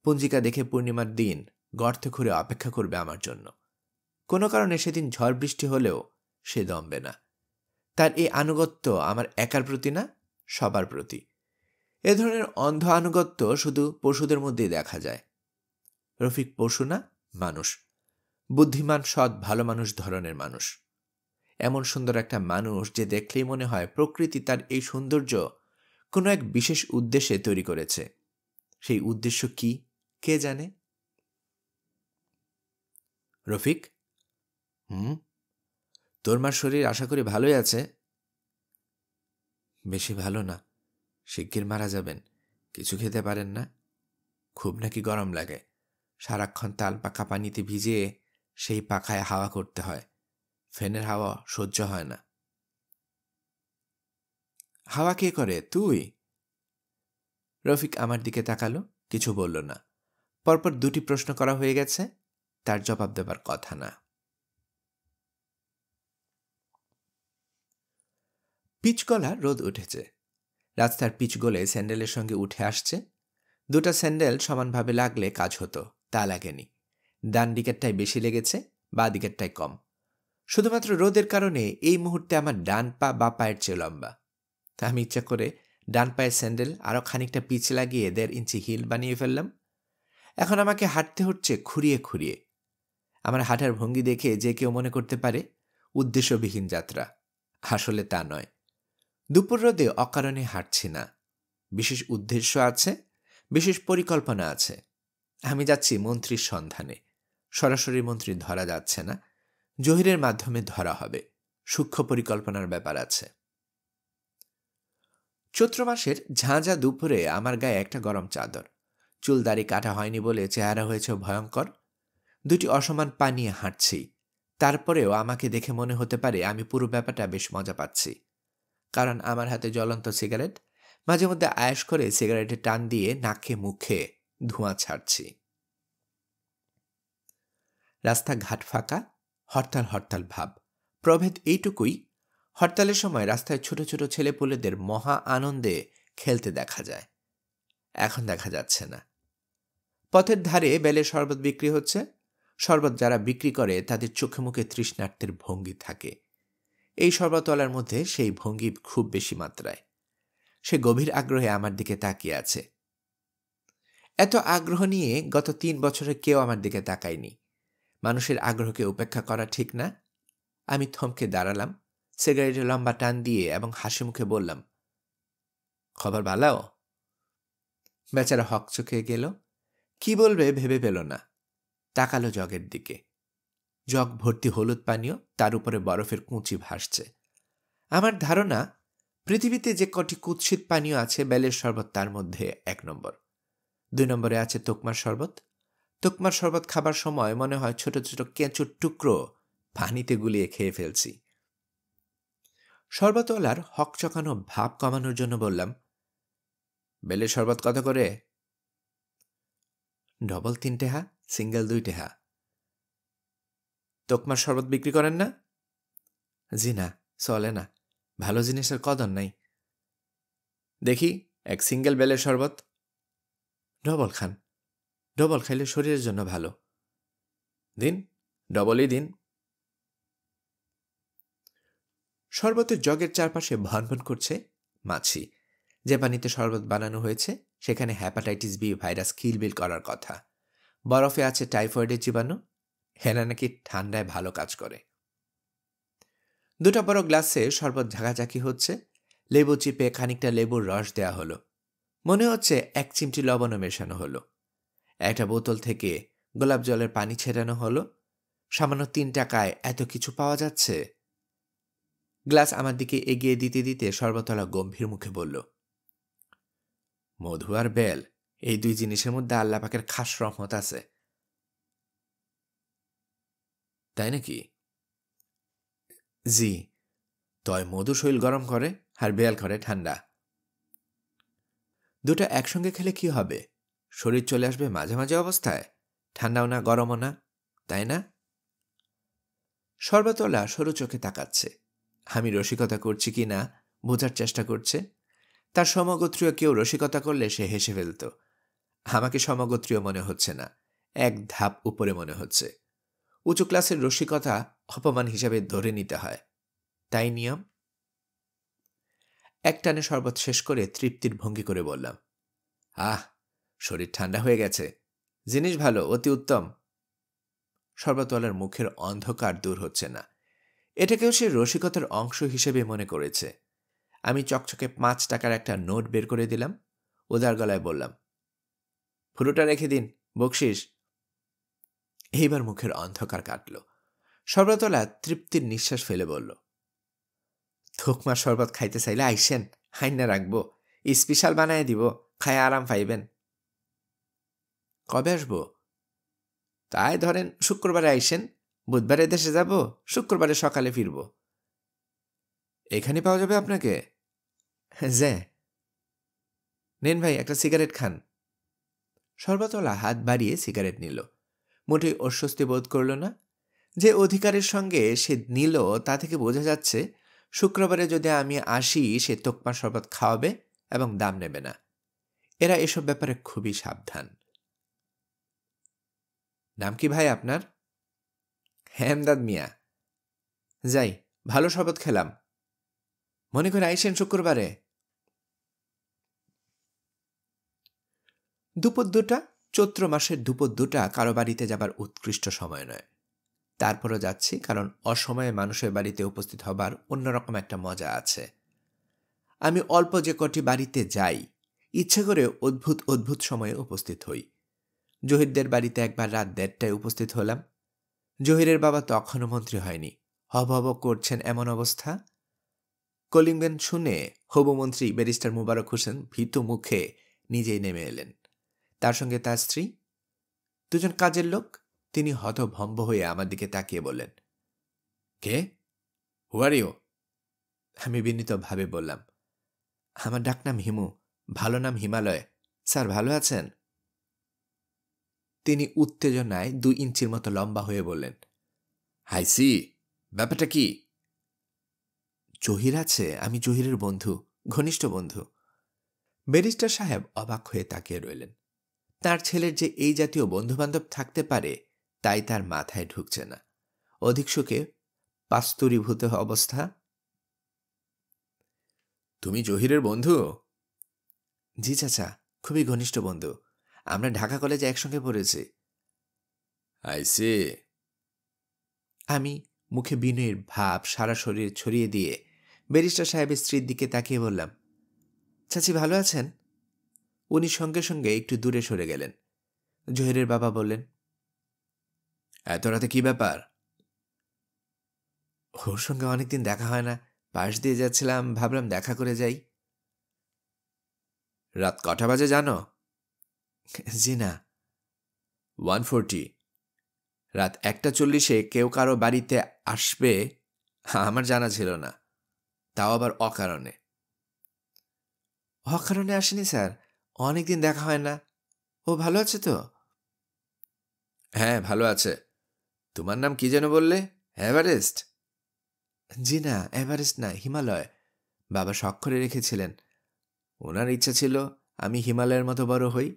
পঞ্জিকা দেখে পূর্ণিমার দিন গর্তে খুঁড়ে অপেক্ষা করবে আমার জন্য। কোনো কারণে সেদিন ঝড় বৃষ্টি হলেও সে দমবে না। তার এই আনুগত্য আমার একার প্রতি না, সবার প্রতি। এ ধরনের অন্ধ আনুগত্য শুধু পশুদের মধ্যেই দেখা যায়। রফিক পশু না, মানুষ। বুদ্ধিমান, সৎ, ভালো মানুষ ধরনের মানুষ। এমন সুন্দর একটা মানুষ যে দেখলেই মনে হয় প্রকৃতি তার এই সৌন্দর্য কোনো এক বিশেষ উদ্দেশ্যে তৈরি করেছে। সেই উদ্দেশ্য কি কে জানে? রফিক, তোর মার শরীর আশা করি ভালোই আছে? বেশি ভালো না, শিগগির মারা যাবেন। কিছু খেতে পারেন না? খুব নাকি গরম লাগে। সারাক্ষণ তাল পাকা পানিতে ভিজিয়ে সেই পাখায় হাওয়া করতে হয়। ফ্যানের হাওয়া সহ্য হয় না। হাওয়া কে করে, তুই? রফিক আমার দিকে তাকালো, কিছু বলল না। পরপর 2টি প্রশ্ন করা হয়ে গেছে, তার জবাব দেবার কথা না। পিচগলা রোদ উঠেছে। রাস্তার পিচ গলে স্যান্ডেলের সঙ্গে উঠে আসছে। 2টা স্যান্ডেল সমানভাবে লাগলে কাজ হতো, তা লাগেনি। ডান দিকেরটাই বেশি লেগেছে, বাঁ দিকেরটাই কম। শুধুমাত্র রোদের কারণে এই মুহূর্তে আমার ডান পা বাঁ পায়ের চেয়ে লম্বা। আমি ইচ্ছা করে ডান পায়ের স্যান্ডেল আরও খানিকটা পিচ লাগিয়ে 1.5 ইঞ্চি হিল বানিয়ে ফেললাম। এখন আমাকে হাঁটতে হচ্ছে খুঁড়িয়ে খুঁড়িয়ে। আমার হাঁটার ভঙ্গি দেখে যে কেউ মনে করতে পারে উদ্দেশ্যবিহীন যাত্রা। আসলে তা নয়। দুপুর রোদে অকারণে হাঁটছি না। বিশেষ উদ্দেশ্য আছে, বিশেষ পরিকল্পনা আছে। আমি যাচ্ছি মন্ত্রীর সন্ধানে। সরাসরি মন্ত্রী ধরা যাচ্ছে না, জহিরের মাধ্যমে ধরা হবে। সূক্ষ্ম পরিকল্পনার ব্যাপার আছে। চৈত্র মাসের ঝাঁঝা দুপুরে আমার গায়ে একটা গরম চাদর। চুল দাড়ি কাটা হয়নি বলে চেহারা হয়েছে ভয়ঙ্কর। 2টি অসমান পা নিয়ে হাঁটছি। তারপরেও আমাকে দেখে মনে হতে পারে আমি পুরো ব্যাপারটা বেশ মজা পাচ্ছি। কারণ আমার হাতে জ্বলন্ত সিগারেট। মাঝে মধ্যে আয়েশ করে সিগারেটে টান দিয়ে নাকে মুখে ধোঁয়া ছাড়ছি। রাস্তাঘাট ফাঁকা, হরতাল হরতাল ভাব। প্রভেদ এইটুকুই, হরতালের সময় রাস্তায় ছোট ছোট ছেলেপুলেদের মহা আনন্দে খেলতে দেখা যায়। এখন দেখা যাচ্ছে না। পথের ধারে বেলের শরবত বিক্রি হচ্ছে। শরবত যারা বিক্রি করে তাদের চোখে মুখে তৃষ্ণার্তের ভঙ্গি থাকে। এই শরবতওয়ালার মধ্যে সেই ভঙ্গি খুব বেশি মাত্রায়। সে গভীর আগ্রহে আমার দিকে তাকিয়ে আছে। এত আগ্রহ নিয়ে গত 3 বছরে কেউ আমার দিকে তাকায়নি। মানুষের আগ্রহকে উপেক্ষা করা ঠিক না। আমি থমকে দাঁড়ালাম, সিগারেটে লম্বা টান দিয়ে এবং হাসি মুখে বললাম, খবর ভালো? বেচারা হকচকে গেল। কি বলবে ভেবে পেল না। তাকালো জগের দিকে। জগ ভর্তি হলুদ পানীয়, তার উপরে বরফের কুঁচি ভাসছে। আমার ধারণা পৃথিবীতে যে কটি কুৎসিত পানীয় আছে, বেলের শরবত তার মধ্যে 1 নম্বর। 2 নম্বরে আছে তোকমার শরবত। তোকমার শরবত খাবার সময় মনে হয় ছোট ছোট কেঁচোর টুকরো পানিতে গুলিয়ে খেয়ে ফেলছি। শরবতওয়ালার হকচকানো ভাব কমানোর জন্য বললাম, বেলের শরবত কত করে? ডবল 3 টেহা, সিঙ্গেল 2 টেহা। তোকমার শরবত বিক্রি করেন না? জি না, চলে না, ভালো জিনিসের কদর নাই। দেখি 1 সিঙ্গেল বেলের শরবত। ডবল খান, ডবল খাইলে শরীরের জন্য ভালো। দিন, ডবলই দিন। শরবতের জগের চারপাশে ভনভন করছে মাছি। যে পানিতে শরবত বানানো হয়েছে সেখানে হ্যাপাটাইটিস বি ভাইরাস কিলবিল করার কথা। বরফে আছে টাইফয়েডের জীবাণু, হেনা নাকি ঠান্ডায় ভালো কাজ করে। 2টা বড় গ্লাসে শরবত ঝাঁকাঝাঁকি হচ্ছে। লেবু চিপে খানিকটা লেবুর রস দেয়া হলো। মনে হচ্ছে 1 চিমটি লবণও মেশানো হলো। একটা বোতল থেকে গোলাপ জলের পানি ছেটানো হলো। সামান্য 3 টাকায় এত কিছু পাওয়া যাচ্ছে। গ্লাস আমার দিকে এগিয়ে দিতে দিতে শরবতওয়ালা গম্ভীর মুখে বলল, মধু আর বেল, এই 2 জিনিসের মধ্যে আল্লাহ পাকের খাস রহমত আছে। তাই নাকি? জি, তয় মধু শরীর গরম করে আর বেল করে ঠান্ডা। 2টা একসঙ্গে খেলে কি হবে? শরীর চলে আসবে মাঝে মাঝে অবস্থায়, ঠান্ডাও না গরমও না, তাই না? শরবতওয়ালা সরু চোখে তাকাচ্ছে। আমি রসিকতা করছি কি না বোঝার চেষ্টা করছে। তার সমগোত্রীয় কেউ রসিকতা করলে সে হেসে ফেলত। আমাকে সমগোত্রীয় মনে হচ্ছে না, 1 ধাপ উপরে মনে হচ্ছে। উঁচু ক্লাসের রসিকতা অপমান হিসাবে ধরে নিতে হয়, তাই নিয়ম। একটানে শরবত শেষ করে তৃপ্তির ভঙ্গি করে বললাম, আহ, শরীর ঠান্ডা হয়ে গেছে, জিনিস ভালো, অতি উত্তম। শরবতওয়ালার মুখের অন্ধকার দূর হচ্ছে না। এটাকেও সে রসিকতার অংশ হিসেবে মনে করেছে। আমি চকচকে 5 টাকার একটা নোট বের করে দিলাম। উদার গলায় বললাম, পুরোটা রেখে দিন, বকশিস। এইবার মুখের অন্ধকার কাটল। শরবতওয়ালা তৃপ্তির নিঃশ্বাস ফেলে বলল, থোকমার শরবত খাইতে চাইলে আইসেন, হাইন্না রাখবো, স্পেশাল বানায় দিব, খায় আরাম পাইবেন। কবে আসবো? তাই ধরেন শুক্রবারে আইসেন, বুধবারে দেশে যাব, শুক্রবারে সকালে ফিরব। এখানে পাওয়া যাবে আপনাকে? যে নেন ভাই, একটা সিগারেট খান। শরবতওয়ালা হাত বাড়িয়ে সিগারেট নিল। মোটেই অস্বস্তি বোধ করল না। যে অধিকারের সঙ্গে সে নিল তা থেকে বোঝা যাচ্ছে শুক্রবারে যদি আমি আসি সে তোকমা শরবত খাওয়াবে এবং দাম নেবে না। এরা এসব ব্যাপারে খুবই সাবধান। নাম কি ভাই আপনার? হেমদাদ মিয়া। যাই, ভালো শরবত খেলাম, মনে করে আইসেন শুক্রবারে। দুপুর 2টা, চৈত্র মাসের দুপুর 2টা কারো বাড়িতে যাবার উৎকৃষ্ট সময় নয়। তারপরও যাচ্ছি, কারণ অসময়ে মানুষের বাড়িতে উপস্থিত হবার অন্যরকম একটা মজা আছে। আমি অল্প যে কটি বাড়িতে যাই, ইচ্ছে করে অদ্ভুত অদ্ভুত সময়ে উপস্থিত হই। জহিরদের বাড়িতে একবার রাত 1:30টায় উপস্থিত হলাম। জহিরের বাবা তখনও মন্ত্রী হয়নি, হব হব করছেন এমন অবস্থা। কলিং বেল শুনে হবু মন্ত্রী ব্যারিস্টার মুবারক হোসেন ভীতু মুখে নিজেই নেমে এলেন। তার সঙ্গে তার স্ত্রী, 2জন কাজের লোক। তিনি হতভম্ব হয়ে আমার দিকে তাকিয়ে বললেন, কে? হু আর ইউ? আমি বিনীতভাবে বললাম, আমার ডাকনাম হিমু, ভালো নাম হিমালয়। স্যার ভালো আছেন? তিনি উত্তেজনায় 2 ইঞ্চির মতো লম্বা হয়ে বললেন, হাইসি, ব্যাপারটা কি? জহির আছে, আমি জহিরের বন্ধু, ঘনিষ্ঠ বন্ধু। ব্যারিস্টার সাহেব অবাক হয়ে তাকিয়ে রইলেন। তার ছেলের যে এই জাতীয় বন্ধুবান্ধব থাকতে পারে তাই তার মাথায় ঢুকছে না। অধিক সুখে পাস্তুরীভূত অবস্থা। তুমি জহিরের বন্ধু? জি চাচা, খুবই ঘনিষ্ঠ বন্ধু, আমরা ঢাকা কলেজে একসঙ্গে পড়েছি। আইসে। আমি মুখে বিনয়ের ভাব সারা শরীর ছড়িয়ে দিয়ে ব্যারিস্টার সাহেবের স্ত্রীর দিকে তাকিয়ে বললাম, চাচি ভালো আছেন? উনি সঙ্গে সঙ্গে একটু দূরে সরে গেলেন। জহিরের বাবা বললেন, এত রাতে কি ব্যাপার? ওর সঙ্গে অনেকদিন দেখা হয় না, পাশ দিয়ে যাচ্ছিলাম, ভাবলাম দেখা করে যাই। রাত কটা বাজে জানো? জি না। 1:40। রাত 1:40 কেউ কারো বাড়িতে আসবে আমার জানা ছিল না, তাও আবার অকারণে। অকারণে আসেনি স্যার, অনেকদিন দেখা হয় না। ও ভালো আছে তো? হ্যাঁ, ভালো আছে। তোমার নাম কি যেন বললে? এভারেস্ট? জি না, এভারেস্ট না, হিমালয়। বাবা শখ করে রেখেছিলেন। ওনার ইচ্ছা ছিল আমি হিমালয়ের মতো বড় হই।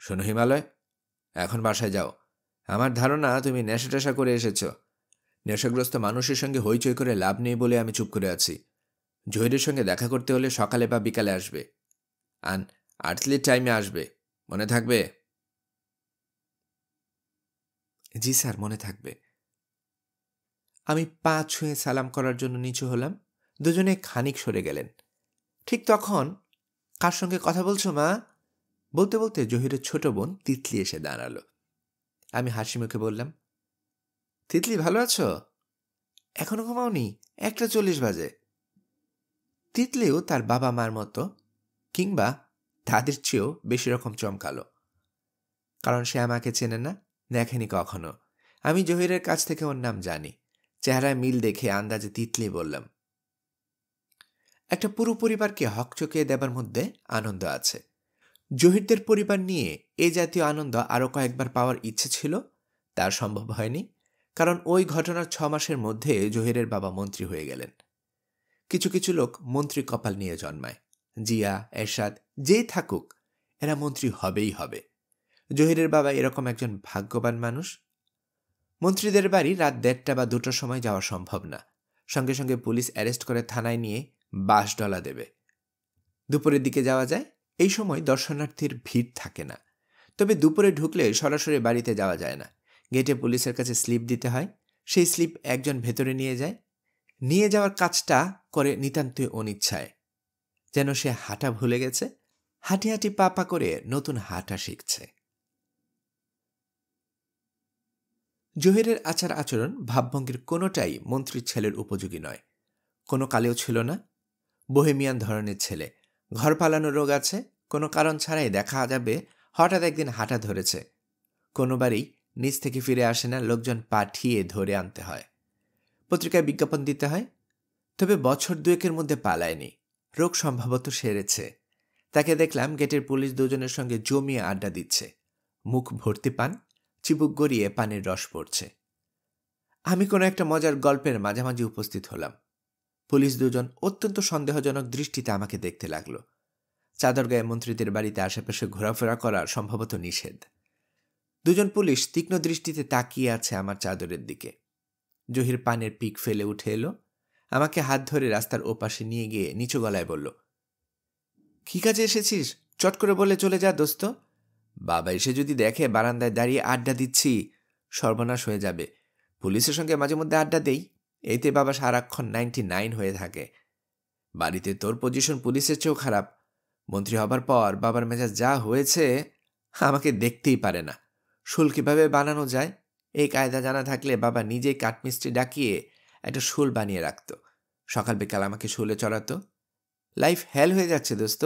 শোনো হিমালয়, এখন বাসায় যাও। আমার ধারণা তুমি নেশা টেশা করে এসেছ। নেশাগ্রস্ত মানুষের সঙ্গে হইচই করে লাভ নেই বলে আমি চুপ করে আছি। জহিরের সঙ্গে দেখা করতে হলে সকালে বা বিকালে আসবে। আন আর্থলি টাইমে আসবে, মনে থাকবে? জি স্যার, মনে থাকবে। আমি পা ছুঁয়ে সালাম করার জন্য নিচু হলাম। দুজনে খানিক সরে গেলেন। ঠিক তখন, কার সঙ্গে কথা বলছো মা? বলতে বলতে জহিরের ছোট বোন তিতলি এসে দাঁড়ালো। আমি হাসি মুখে বললাম, তিতলি ভালো আছো? এখনো ঘুমাওনি? 1:40 বাজে। তিতলিও তার বাবা মার মতো, কিংবা তাদের চেয়েও বেশি রকম চমকালো। কারণ সে আমাকে চেনে না, দেখেনি কখনো। আমি জহিরের কাছ থেকে ওর নাম জানি। চেহারায় মিল দেখে আন্দাজে তিতলি বললাম, একটা পুরো পরিবারকে হকচকিয়ে দেবার মধ্যে আনন্দ আছে। জহিরদের পরিবার নিয়ে এই জাতীয় আনন্দ আরও কয়েকবার পাওয়ার ইচ্ছে ছিল, তার সম্ভব হয়নি। কারণ ওই ঘটনার 6 মাসের মধ্যে জহিরের বাবা মন্ত্রী হয়ে গেলেন। কিছু কিছু লোক মন্ত্রী কপাল নিয়ে জন্মায়। জিয়া, এরশাদ, যেই থাকুক, এরা মন্ত্রী হবেই হবে। জহিরের বাবা এরকম একজন ভাগ্যবান মানুষ। মন্ত্রীদের বাড়ি রাত 1:30 বা 2টোর সময় যাওয়া সম্ভব না। সঙ্গে সঙ্গে পুলিশ অ্যারেস্ট করে থানায় নিয়ে $20 দেবে। দুপুরের দিকে যাওয়া যায়, এই সময় দর্শনার্থীর ভিড় থাকে না। তবে দুপুরে ঢুকলে সরাসরি বাড়িতে যাওয়া যায় না। গেটে পুলিশের কাছে স্লিপ দিতে হয়। সেই স্লিপ একজন ভেতরে নিয়ে যায়। নিয়ে যাওয়ার কাজটা করে নিতান্তই অনিচ্ছায়, যেন সে হাঁটা ভুলে গেছে। হাঁটি হাঁটি পা পা করে নতুন হাঁটা শিখছে। জহিরের আচার আচরণ, ভাবভঙ্গির কোনোটাই মন্ত্রীর ছেলের উপযোগী নয়। কোনো কালেও ছিল না। বোহেমিয়ান ধরনের ছেলে, ঘর পালানো রোগ আছে, কোনো কারণ ছাড়াই দেখা যাবে হঠাৎ একদিন হাঁটা ধরেছে। কোনোবারই নিজ থেকে ফিরে আসে না, লোকজন পাঠিয়ে ধরে আনতে হয়, পত্রিকায় বিজ্ঞাপন দিতে হয়। তবে বছর 2-এর মধ্যে পালায়নি, রোগ সম্ভবত সেরেছে। তাকে দেখলাম গেটের পুলিশ দুজনের সঙ্গে জমিয়ে আড্ডা দিচ্ছে। মুখ ভর্তি পান, চিবুক গড়িয়ে পানির রস পড়ছে। আমি কোনো একটা মজার গল্পের মাঝামাঝি উপস্থিত হলাম। পুলিশ দুজন অত্যন্ত সন্দেহজনক দৃষ্টিতে আমাকে দেখতে লাগলো। চাদর গায়ে মন্ত্রীদের বাড়িতে আশেপাশে ঘোরাফেরা করা সম্ভবত নিষেধ। দুজন পুলিশ তীক্ষ্ণ দৃষ্টিতে তাকিয়ে আছে আমার চাদরের দিকে। জহির পানের পিক ফেলে উঠে এলো, আমাকে হাত ধরে রাস্তার ওপাশে নিয়ে গিয়ে নিচু গলায় বলল, কি কাজে এসেছিস? চট করে বলে চলে যা দোস্ত। বাবা এসে যদি দেখে বারান্দায় দাঁড়িয়ে আড্ডা দিচ্ছি, সর্বনাশ হয়ে যাবে। পুলিশের সঙ্গে মাঝে মধ্যে আড্ডা দেই, এতে বাবা সারাক্ষণ 99 হয়ে থাকে। বাড়িতে তোর পজিশন পুলিশের চেয়েও খারাপ। মন্ত্রী হবার পর বাবার মেজাজ যা হয়েছে, আমাকে দেখতেই পারে না। শুল কিভাবে বানানো যায় এই কায়দা জানা থাকলে বাবা নিজেই কাঠমিস্ত্রি ডাকিয়ে একটা শুল বানিয়ে রাখত। সকাল বিকাল আমাকে শুলে চড়াতো। লাইফ হেল হয়ে যাচ্ছে দোস্ত।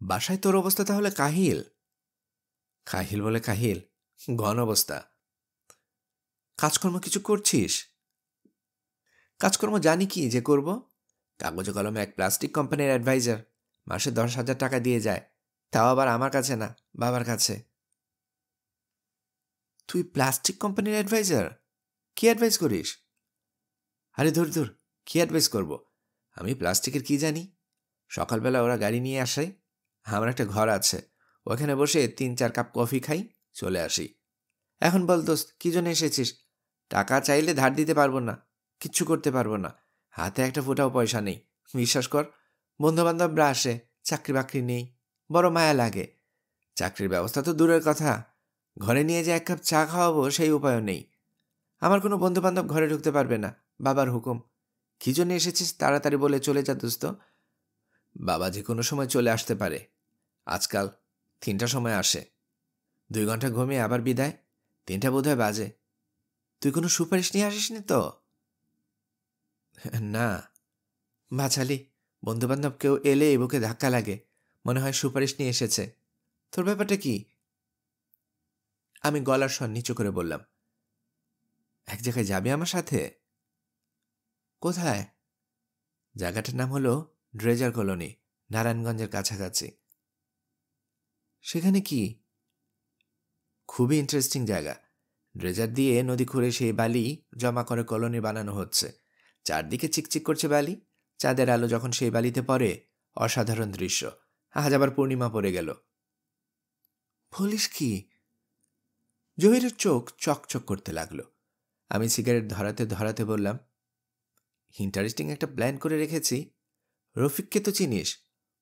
বাসায় তোর অবস্থা তাহলে কাহিল? কাহিল বলে কাহিল, ঘন অবস্থা। কাজকর্ম কিছু করছিস? কাজকর্ম জানি কি যে করব। কাগজে কলমে এক প্লাস্টিক কোম্পানির অ্যাডভাইজার, মাসে 10,000 টাকা দিয়ে যায়, তাও আবার আমার কাছে না, বাবার কাছে। তুই প্লাস্টিক কোম্পানির অ্যাডভাইজার? কি অ্যাডভাইস করিস? আরে ধুর ধুর, কি অ্যাডভাইস করব? আমি প্লাস্টিকের কি জানি। সকালবেলা ওরা গাড়ি নিয়ে আসে, আমার একটা ঘর আছে, ওখানে বসে 3-4 কাপ কফি খাই, চলে আসি। এখন বল দোস্ত, কি জন্য এসেছিস? টাকা চাইলে ধার দিতে পারবো না, কিচ্ছু করতে পারবো না। হাতে একটা ফোঁটাও পয়সা নেই। বিশ্বাস কর, বন্ধুবান্ধবরা আসে, চাকরি বাকরি নেই, বড় মায়া লাগে। চাকরির ব্যবস্থা তো দূরের কথা, ঘরে নিয়ে যে 1 কাপ চা খাওয়াবো সেই উপায়ও নেই। আমার কোনো বন্ধুবান্ধব ঘরে ঢুকতে পারবে না, বাবার হুকুম। কি জন্য এসেছিস তাড়াতাড়ি বলে চলে যা দোস্ত। বাবা যে কোনো সময় চলে আসতে পারে। আজকাল 3টার সময় আসে, 2 ঘন্টা ঘুমিয়ে আবার বিদায়। 3টা বোধহয় বাজে। তুই কোনো সুপারিশ নিয়ে আসিসনি তো? না। বাছালি, বন্ধুবান্ধব কেউ এলে বুকে ধাক্কা লাগে, মনে হয় সুপারিশ নিয়ে এসেছে। তোর ব্যাপারটা কি? আমি গলার স্বর নিচু করে বললাম, এক জায়গায় যাবি আমার সাথে? কোথায়? জায়গাটার নাম হলো ড্রেজার কলোনি, নারায়ণগঞ্জের কাছাকাছি। সেখানে কি? খুবই ইন্টারেস্টিং জায়গা। ড্রেজার দিয়ে নদী খুঁড়ে সেই বালি জমা করে কলোনি বানানো হচ্ছে। চারদিকে চিকচিক করছে বালি। চাঁদের আলো যখন সেই বালিতে পড়ে, অসাধারণ দৃশ্য। আজ আবার পূর্ণিমা পড়ে গেল। বলিস কি? জহিরের চোখ চকচক করতে লাগলো। আমি সিগারেট ধরাতে ধরাতে বললাম, ইন্টারেস্টিং একটা প্ল্যান করে রেখেছি। রফিককে তো চিনিস,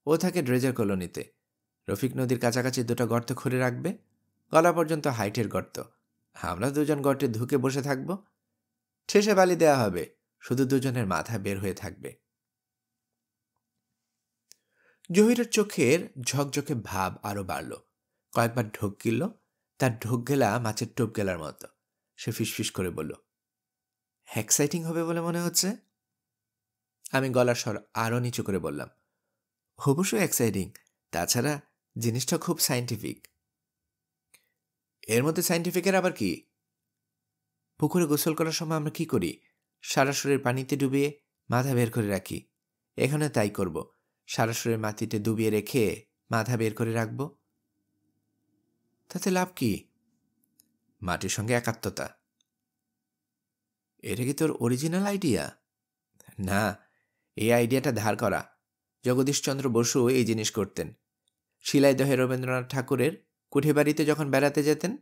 ও থাকে ড্রেজার কলোনিতে। রফিক নদীর কাছাকাছি 2টা গর্ত খুঁড়ে রাখবে, গলা পর্যন্ত হাইটের গর্ত। আমরা 2জন গর্তে ঢুকে বসে থাকব। শেষে বালি দেয়া হবে, শুধু 2জনের মাথা বের হয়ে থাকবে। জহিরের চোখের ঝকঝকে ভাব আরো বাড়ল। কয়েকবার ঢোক গিলল। তার ঢোক গেলা মাছের টোপ গেলার মতো। সে ফিসফিস করে বলল, এক্সাইটিং হবে বলে মনে হচ্ছে। আমি গলার স্বর আরো নিচু করে বললাম, অবশ্যই এক্সাইটিং। তাছাড়া জিনিসটা খুব সায়েন্টিফিক। এর মধ্যে সায়েন্টিফিকের আবার কি? পুকুরে গোসল করার সময় আমরা কি করি? সারা শরীর পানিতে ডুবিয়ে মাথা বের করে রাখি। এখানে তাই করব। সারা শরীর মাটিতে ডুবিয়ে রেখে মাথা বের করে রাখব। তাতে লাভ কি? মাটির সঙ্গে একাত্মতা। এটা কি তোর অরিজিনাল আইডিয়া? না, এই আইডিয়াটা ধার করা। জগদীশচন্দ্র বসু এই জিনিস করতেন। শিলাইদহে রবীন্দ্রনাথ ঠাকুরের কুঠিবাড়িতে যখন বেড়াতে যেতেন,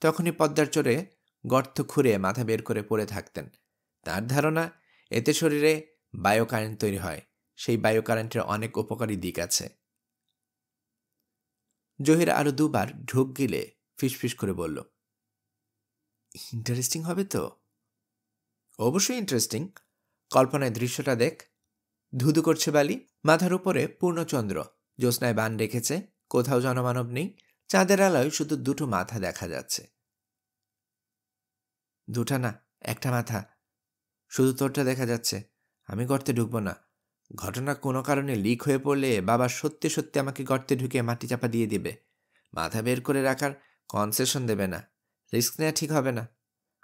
তখনই পদ্মার চরে গর্ত খুঁড়ে মাথা বের করে পড়ে থাকতেন। তার ধারণা, এতে শরীরে বায়োকারেন্ট তৈরি হয়। সেই বায়োকারেন্টের অনেক উপকারী দিক আছে। জহির আরো 2বার ঢোক গিলে ফিসফিস করে বলল, ইন্টারেস্টিং হবে তো? অবশ্যই ইন্টারেস্টিং। কল্পনায় দৃশ্যটা দেখ। ধুধু করছে বালি, মাথার উপরে পূর্ণচন্দ্র, জ্যোৎস্নায় বান রেখেছে, কোথাও জনমানব নেই। চাঁদের আলোয় শুধু 2টো মাথা দেখা যাচ্ছে। 2টা না, একটা মাথা। শুধু তোরটা দেখা যাচ্ছে। আমি গর্তে ঢুকবো না। ঘটনা কোনো কারণে লিক হয়ে পড়লে বাবা সত্যি সত্যি আমাকে গর্তে ঢুকে মাটি চাপা দিয়ে দিবে। মাথা বের করে রাখার কনসেশন দেবে না। রিস্ক নেওয়া ঠিক হবে না।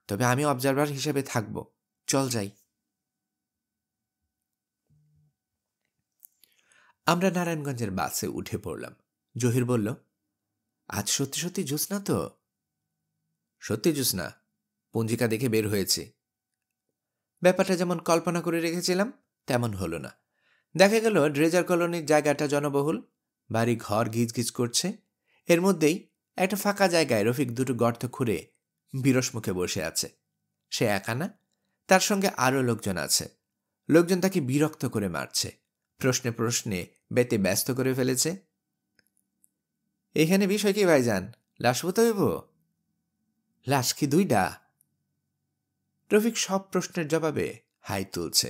তবে আমি অবজারভার হিসেবে থাকব। চল যাই। আমরা নারায়ণগঞ্জের বাসে উঠে পড়লাম। জহির বলল, আজ সত্যি সত্যি জ্যোৎস্না তো? সত্যি জ্যোৎস্না, পঞ্জিকা দেখে বের হয়েছি। ব্যাপারটা যেমন কল্পনা করে রেখেছিলাম তেমন হলো না। দেখা গেল ড্রেজার কলোনির জায়গাটা জনবহুল, বাড়ি ঘর গিজগিজ করছে। এর মধ্যেই একটা ফাঁকা জায়গায় রফিক 2টো গর্ত খুঁড়ে বিরস মুখে বসে আছে। সে একা না, তার সঙ্গে আরও লোকজন আছে। লোকজন তাকে বিরক্ত করে মারছে, প্রশ্নে প্রশ্নে বেতে ব্যস্ত করে ফেলেছে। এখানে বিষয় কি ভাইজান? লাশ পুঁতে হইব? লাশ কি 2টা? রফিক সব প্রশ্নের জবাবে হাই তুলছে।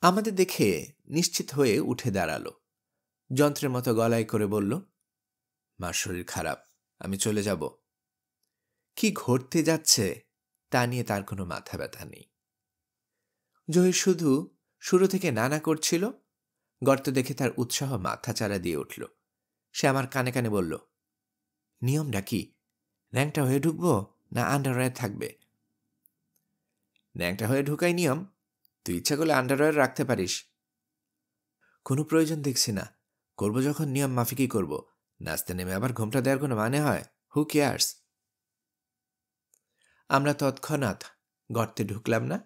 আমাদের দেখে নিশ্চিত হয়ে উঠে দাঁড়ালো। যন্ত্রের মতো গলায় করে বলল, মার শরীর খারাপ, আমি চলে যাব। কি ঘটতে যাচ্ছে তা নিয়ে তার কোনো মাথা ব্যথা নেই। জহির শুধু শুরু থেকে নানা করছিল। গর্ত দেখে তার উৎসাহ মাথা চারা দিয়ে উঠল। সে আমার কানে কানে বলল, নিয়মটা কি? ন্যাংটা হয়ে ঢুকবো না আন্ডারওয়্যার থাকবে? ন্যাংটা হয়ে ঢুকাই নিয়ম। তুই ইচ্ছা করলে আন্ডারওয়্যার রাখতে পারিস। কোনো প্রয়োজন দেখছি না। করব যখন নিয়ম মাফিকই করব। নাচতে নেমে আবার ঘোমটা দেওয়ার কোনো মানে হয়? Who cares? আমরা তৎক্ষণাৎ গর্তে ঢুকলাম না।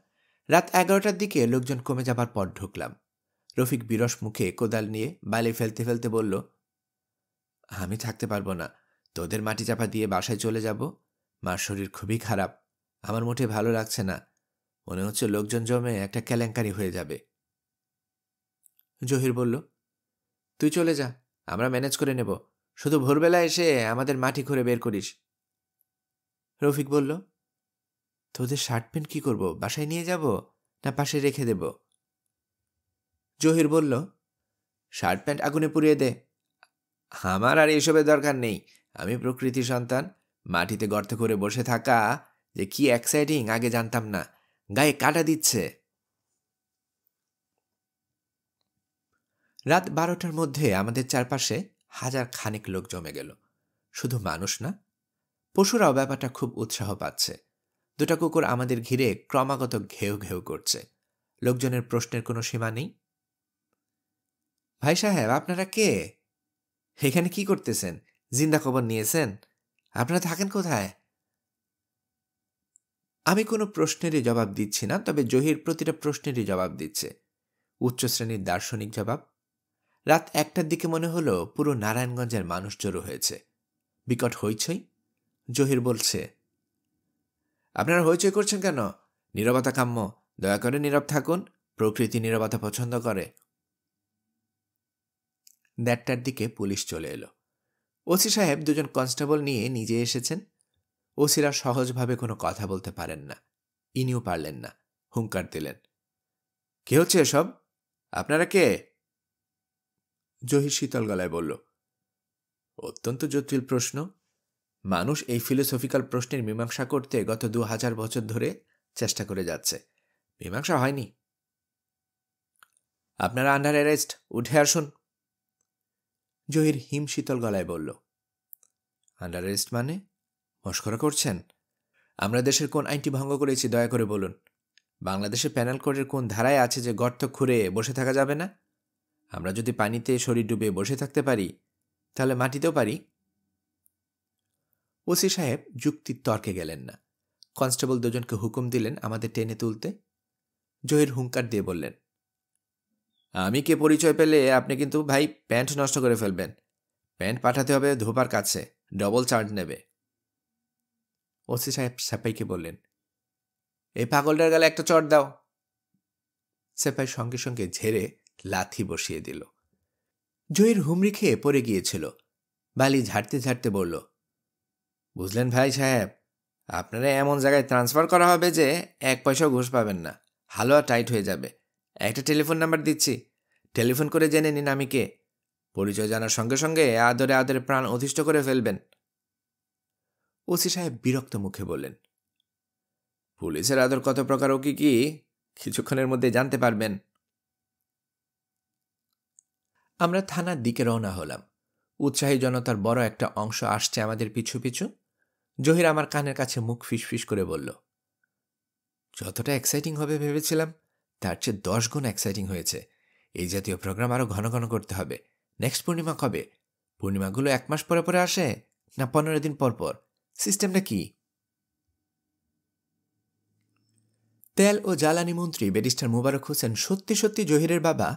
রাত 11টার দিকে লোকজন কমে যাবার পর ঢুকলাম। রফিক বিরস মুখে কোদাল নিয়ে বালি ফেলতে ফেলতে বলল, আমি থাকতে পারবো না। তোদের মাটি চাপা দিয়ে বাসায় চলে যাব। মার শরীর খুবই খারাপ। আমার মোটে ভালো লাগছে না। মনে হচ্ছে লোকজন জমে একটা কেলেঙ্কারি হয়ে যাবে। জহির বলল, তুই চলে যা, আমরা ম্যানেজ করে নেব। শুধু ভোরবেলা এসে আমাদের মাটি খুঁড়ে বের করিস। রফিক বলল, তোদের শার্ট প্যান্ট কি করব? বাসায় নিয়ে যাব না পাশে রেখে দেব? জহির বলল, শার্ট প্যান্ট আগুনে পুড়িয়ে দে। আমার আর এসবের দরকার নেই। আমি প্রকৃতি সন্তান। মাটিতে গর্ত করে বসে থাকা যে কি এক্সাইটিং আগে জানতাম না, গায়ে কাটা দিচ্ছে। রাত 12টার মধ্যে আমাদের চারপাশে হাজার খানেক লোক জমে গেল। শুধু মানুষ না, পশুরাও ব্যাপারটা খুব উৎসাহ পাচ্ছে। দুটা কুকুর আমাদের ঘিরে ক্রমাগত ঘেউ ঘেউ করছে। লোকজনের প্রশ্নের কোনো সীমা নেই। ভাই সাহেব, আপনারা কে? এখানে কি করতেছেন? জিন্দা খবর নিয়েছেন? আপনারা থাকেন কোথায়? আমি কোনো প্রশ্নেরই জবাব দিচ্ছি না, তবে জহির প্রতিটা প্রশ্নেরই জবাব দিচ্ছে। উচ্চ শ্রেণীর দার্শনিক জবাব। রাত 1টার দিকে মনে হলো পুরো নারায়ণগঞ্জের মানুষ জড়ো হয়েছে। বিকট হইচই। জহির বলছে, আপনারা হইচই করছেন কেন? নীরবতা কাম্য, দয়া করে নীরব থাকুন। প্রকৃতি নীরবতা পছন্দ করে। 1:30টার দিকে পুলিশ চলে এলো। ওসি সাহেব দুজন কনস্টেবল নিয়ে নিজে এসেছেন। ওসিরা সহজভাবে কোনো কথা বলতে পারেন না, ইনিও পারলেন না। হুঙ্কার দিলেন, কি হচ্ছে এসব? আপনারা কে? জহির শীতল গলায় বলল, অত্যন্ত জটিল প্রশ্ন। মানুষ এই ফিলোসফিক্যাল প্রশ্নের মীমাংসা করতে গত 2000 বছর ধরে চেষ্টা করে যাচ্ছে, মীমাংসা হয়নি। আপনারা আন্ডার অ্যারেস্ট, উঠে আসুন। জহির হিম শীতল গলায় বলল, আন্ডার অ্যারেস্ট মানে? মস্করা করছেন? আমরা দেশের কোন আইনটি ভঙ্গ করেছি দয়া করে বলুন। বাংলাদেশের প্যানেল কোডের কোন ধারায় আছে যে গর্ত খুঁড়ে বসে থাকা যাবে না? আমরা যদি পানিতে শরীর ডুবে বসে থাকতে পারি, তাহলে মাটিতেও পারি। ওসি সাহেব যুক্তির তর্কে গেলেন না। কনস্টেবল দুজনকে হুকুম দিলেন আমাদের টেনে তুলতে। জহির হুঙ্কার দিয়ে বললেন, আমি কে পরিচয় পেলে আপনি কিন্তু ভাই প্যান্ট নষ্ট করে ফেলবেন। প্যান্ট পাঠাতে হবে ধোপার কাছে, ডবল চার্জ নেবে। ওসি সাহেব সেপাইকে বললেন, এই পাগলটার গালে একটা চড় দাও। সেপাই সঙ্গে সঙ্গে ঝেড়ে লাথি বসিয়ে দিল। জহির হুমড়ি খেয়ে পড়ে গিয়েছিল। বালি ঝাড়তে ঝাড়তে বলল, বুঝলেন ভাই সাহেব, আপনারা এমন জায়গায় ট্রান্সফার করা হবে যে 1 পয়সাও ঘুষ পাবেন না। হালুয়া টাইট হয়ে যাবে। একটা টেলিফোন নাম্বার দিচ্ছি, টেলিফোন করে জেনে নিন আমি কে। পরিচয় জানার সঙ্গে সঙ্গে আদরে আদরে প্রাণ অধিষ্ঠ করে ফেলবেন। ওসি সাহেব বিরক্ত মুখে বললেন, পুলিশের আদর কত প্রকার ও কি কি কিছুক্ষণের মধ্যে জানতে পারবেন। আমরা থানার দিকে রওনা হলাম। উৎসাহী জনতার বড় একটা অংশ আসছে আমাদের পিছু পিছু। জহির আমার কানের কাছে মুখ ফিসফিস করে বলল, যতটা এক্সাইটিং হবে ভেবেছিলাম তার চেয়ে 10 গুণ এক্সাইটিং হয়েছে। এই জাতীয় প্রোগ্রাম আরো ঘন ঘন করতে হবে। নেক্সট পূর্ণিমা কবে? পূর্ণিমাগুলো 1 মাস পরে পরে আসে না 15 দিন পর পর? সিস্টেমটা কি? তেল ও জ্বালানি মন্ত্রী ব্যারিস্টার মোবারক হোসেন সত্যি সত্যি জহিরের বাবা,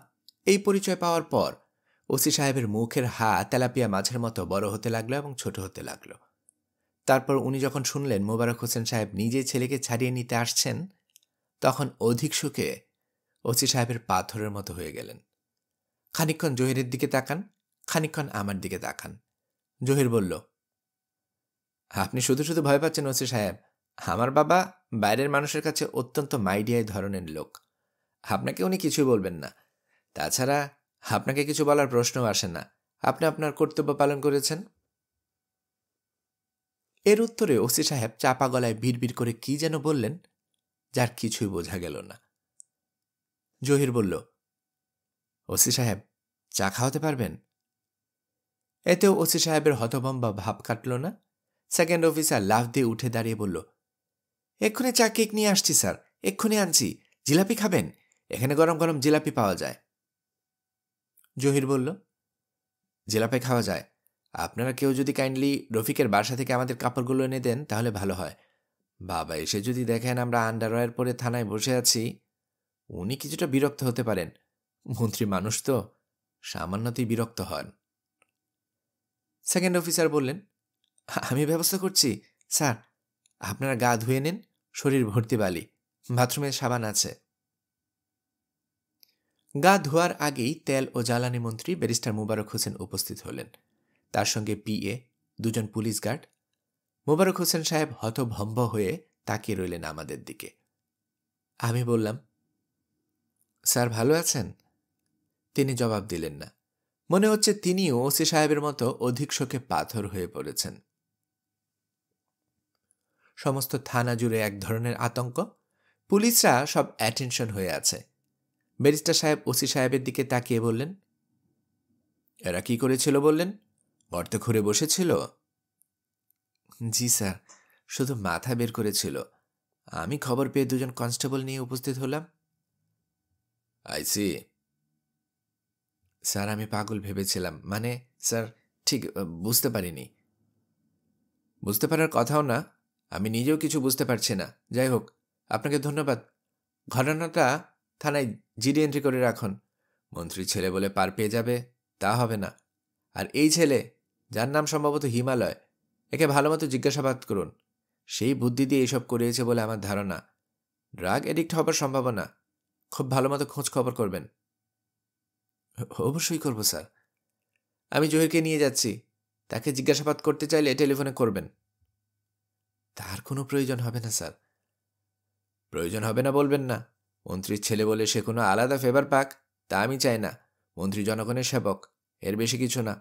এই পরিচয় পাওয়ার পর ওসি সাহেবের মুখের তেলাপিয়া মাছের মতো বড় হতে লাগলো এবং ছোট হতে লাগলো। তারপর উনি যখন শুনলেন মোবারক হোসেন সাহেব নিজেই ছেলেকে ছাড়িয়ে নিতে আসছেন, তখন অধিক সুখে ওসি সাহেবের পাথরের মতো হয়ে গেলেন। খানিকক্ষণ জহিরের দিকে তাকান, খানিকক্ষণ আমার দিকে তাকান। জহির বলল, আপনি শুধু শুধু ভয় পাচ্ছেন ওসি সাহেব। আমার বাবা বাইরের মানুষের কাছে অত্যন্ত মাইডিয়াই ধরনের লোক। আপনাকে উনি কিছুই বলবেন না। তাছাড়া আপনাকে কিছু বলার প্রশ্নও আসে না। আপনি আপনার কর্তব্য পালন করেছেন। এর উত্তরে ওসি সাহেব চাপা গলায় বিড়বিড় করে কি যেন বললেন, যার কিছুই বোঝা গেল না। জহির বলল, ওসি সাহেব, চা খাওয়াতে পারবেন? এতেও ওসি সাহেবের হতভম্বা ভাব কাটল না। সেকেন্ড অফিসার লাফ দিয়ে উঠে দাঁড়িয়ে বলল, এক্ষুনি চা কেক নিয়ে আসছি স্যার, এক্ষুনি আনছি। জিলাপি খাবেন? এখানে গরম গরম জিলাপি পাওয়া যায়। জহির বলল, জিলাপি খাওয়া যায়। আপনারা কেউ যদি কাইন্ডলি রফিকের বাসা থেকে আমাদের কাপড়গুলো এনে দেন তাহলে ভালো হয়। বাবা এসে যদি দেখেন আমরা আন্ডারওয়্যার পরে থানায় বসে আছি, উনি কিছুটা বিরক্ত হতে পারেন। মন্ত্রী মানুষ তো, সামান্যতেই বিরক্ত হন। সেকেন্ড অফিসার বললেন, আমি ব্যবস্থা করছি স্যার, আপনারা গা ধুয়ে নিন, শরীর ভর্তি বালি, বাথরুমে সাবান আছে। গা ধোয়ার আগেই তেল ও জ্বালানি মন্ত্রী ব্যারিস্টার মোবারক হোসেন উপস্থিত হলেন। তার সঙ্গে পিএ, 2 জন পুলিশ গার্ড। মোবারক হোসেন সাহেব হতভম্ব হয়ে তাকিয়ে রইলেন আমাদের দিকে। আমি বললাম, স্যার ভালো আছেন? তিনি জবাব দিলেন না। মনে হচ্ছে তিনিও ওসি সাহেবের মতো অধিক শোকে পাথর হয়ে পড়েছেন। সমস্ত থানা জুড়ে এক ধরনের আতঙ্ক। পুলিশরা সব অ্যাটেনশন হয়ে আছে। ব্যারিস্টার সাহেব ওসি সাহেবের দিকে তাকিয়ে বললেন, এরা কি করেছিল বললেন? গর্তে খুঁড়ে বসেছিল? জি স্যার, শুধু মাথা বের করেছিল। আমি খবর পেয়ে দুজন কনস্টেবল নিয়ে উপস্থিত হলাম। আইসি। স্যার, আমি পাগল ভেবেছিলাম, মানে স্যার ঠিক বুঝতে পারিনি। বুঝতে পারার কথাও না, আমি নিজেও কিছু বুঝতে পারছি না। যাই হোক, আপনাকে ধন্যবাদ। ঘটনাটা থানায় জিডি এন্ট্রি করে রাখুন। মন্ত্রীর ছেলে বলে পার পেয়ে যাবে তা হবে না। আর এই ছেলে, যার নাম সম্ভবত হিমালয়, একে ভালো মতো জিজ্ঞাসাবাদ করুন। সেই বুদ্ধি দিয়ে এইসব করিয়েছে বলে আমার ধারণা। ড্রাগ এডিক্ট হবার সম্ভাবনা। খুব ভালো মতো খোঁজ খবর করবেন। অবশ্যই করব স্যার। আমি জহিরকে নিয়ে যাচ্ছি। তাকে জিজ্ঞাসাবাদ করতে চাইলে টেলিফোনে করবেন। তার কোনো প্রয়োজন হবে না স্যার। প্রয়োজন হবে না বলবেন না। মন্ত্রীর ছেলে বলে সে কোনো আলাদা ফেভার পাক তা আমি চাই না। মন্ত্রী জনগণের সেবক, এর বেশি কিছু না।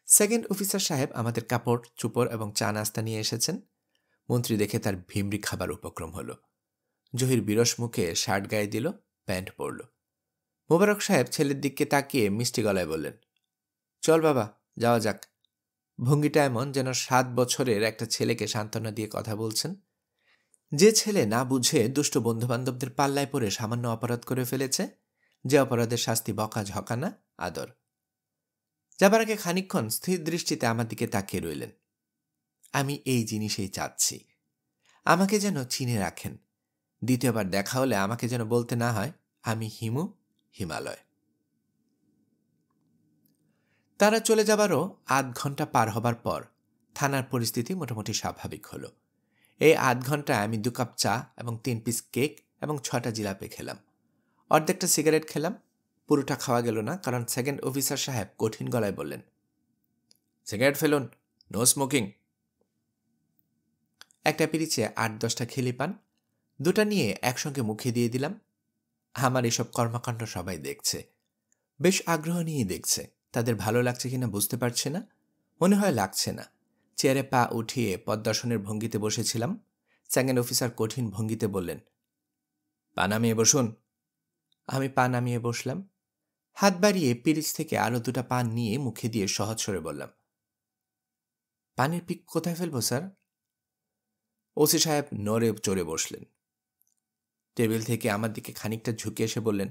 সেকেন্ড অফিসার সাহেব আমাদের কাপড় চুপড় এবং চা নাস্তা নিয়ে এসেছেন। মন্ত্রী দেখে তার ভিমরি খাবার উপক্রম হলো। জহির বিরস মুখে শার্ট গায়ে দিল, প্যান্ট পরল। মোবারক সাহেব ছেলের দিকে তাকিয়ে মিষ্টি গলায় বললেন, চল বাবা, যাওয়া যাক। ভঙ্গিটা এমন যেন 7 বছরের একটা ছেলেকে সান্ত্বনা দিয়ে কথা বলছেন। যে ছেলে না বুঝে দুষ্ট বন্ধুবান্ধবদের পাল্লায় পড়ে সামান্য অপরাধ করে ফেলেছে, যে অপরাধের শাস্তি বকাঝকা, আদর। যাবার আগে খানিকক্ষণ স্থির দৃষ্টিতে আমার দিকে তাকিয়ে রইলেন। আমি এই জিনিসেই চাচ্ছি, আমাকে যেন চিনে রাখেন। দ্বিতীয়বার দেখা হলে আমাকে যেন বলতে না হয় আমি হিমু, হিমালয়। তারা চলে যাবারও আধ ঘন্টা পার হবার পর থানার পরিস্থিতি মোটামুটি স্বাভাবিক হলো। এই আধ ঘন্টায় আমি 2 কাপ চা এবং 3 পিস কেক এবং 6টা জিলাপি খেলাম। অর্ধেকটা সিগারেট খেলাম। পুরোটা খাওয়া গেল না, কারণ সেকেন্ড অফিসার সাহেব কঠিন গলায় বললেন, সিগারেট ফেলুন, নো স্মোকিং। একটা পিরিচে 8-10টা খেলি পান, 2টা নিয়ে একসঙ্গে মুখে দিয়ে দিলাম। আমার এসব কর্মকাণ্ড সবাই দেখছে, বেশ আগ্রহ নিয়ে দেখছে। তাদের ভালো লাগছে কিনা বুঝতে পারছে না, মনে হয় লাগছে না। চেয়ারে পা উঠিয়ে পদ্মাসনের ভঙ্গিতে বসেছিলাম। সেকেন্ড অফিসার কঠিন ভঙ্গিতে বললেন, পা নামিয়ে বসুন। আমি পা নামিয়ে বসলাম। হাত বাড়িয়ে পিরিচ থেকে আরো 2টা পান নিয়ে মুখে দিয়ে সহজ সরে বললাম, পানির পিক কোথায় ফেলবো স্যার? ওসি সাহেব নড়ে চড়ে বসলেন। টেবিল থেকে আমার দিকে খানিকটা ঝুঁকে এসে বললেন,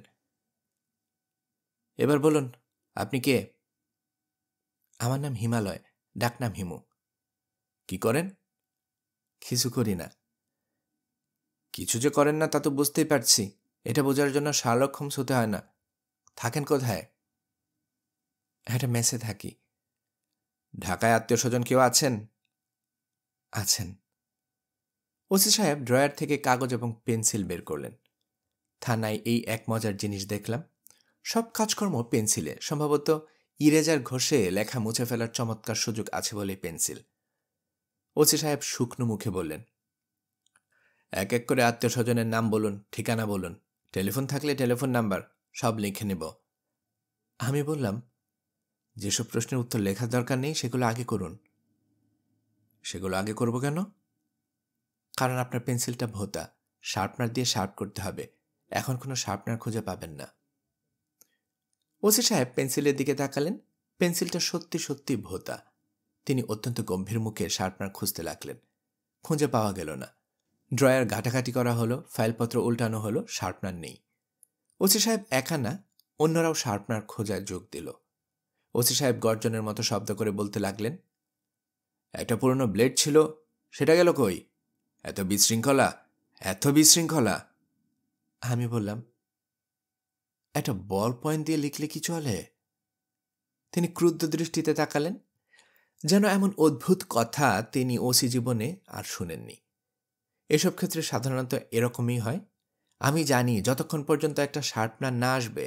এবার বলুন, আপনি কে? আমার নাম হিমালয়, ডাকনাম হিমু। কি করেন? কিছু করি না। কিছু যে করেন না তা তো বুঝতেই পারছি। এটা বোঝার জন্য শার্লক হোমস হতে হয় না। থাকেন কোথায়? একটা মেসে থাকি। ঢাকায় আত্মীয় স্বজন কেউ আছেন? আছেন। ওসি সাহেব ড্রয়ার থেকে কাগজ এবং পেন্সিল বের করলেন। থানায় এই এক মজার জিনিস দেখলাম, সব কাজকর্ম পেন্সিলে। সম্ভবত ইরেজার ঘষে লেখা মুছে ফেলার চমৎকার সুযোগ আছে বলে পেন্সিল। ওসি সাহেব শুকনো মুখে বললেন, এক এক করে আত্মীয় স্বজনের নাম বলুন, ঠিকানা বলুন, টেলিফোন থাকলে টেলিফোন নাম্বার, সব লিখে নেব। আমি বললাম, যেসব প্রশ্নের উত্তর লেখার দরকার নেই সেগুলো আগে করুন। সেগুলো আগে করব কেন? কারণ আপনার পেন্সিলটা ভোঁতা, শার্পনার দিয়ে শার্প করতে হবে। এখন কোনো শার্পনার খুঁজে পাবেন না। ওসি সাহেব পেন্সিলের দিকে তাকালেন। পেন্সিলটা সত্যি সত্যি ভোঁতা। তিনি অত্যন্ত গম্ভীর মুখে শার্পনার খুঁজতে লাগলেন। খুঁজে পাওয়া গেল না। ড্রয়ার ঘাটাঘাটি করা হলো, ফাইলপত্র উল্টানো হলো, শার্পনার নেই। ওসি সাহেব একা না, অন্যরাও শার্পনার খোঁজায় যোগ দিল। ওসি সাহেব গর্জনের মতো শব্দ করে বলতে লাগলেন, একটা পুরনো ব্লেড ছিল, সেটা গেল কই? এত বিশৃঙ্খলা, এত বিশৃঙ্খলা। আমি বললাম, একটা বল পয়েন্ট দিয়ে লিখলে কি চলে? তিনি ক্রুদ্ধ দৃষ্টিতে তাকালেন, যেন এমন অদ্ভুত কথা তিনি ওসি জীবনে আর শুনেননি। এসব ক্ষেত্রে সাধারণত এরকমই হয়। আমি জানি যতক্ষণ পর্যন্ত একটা শার্পনার না আসবে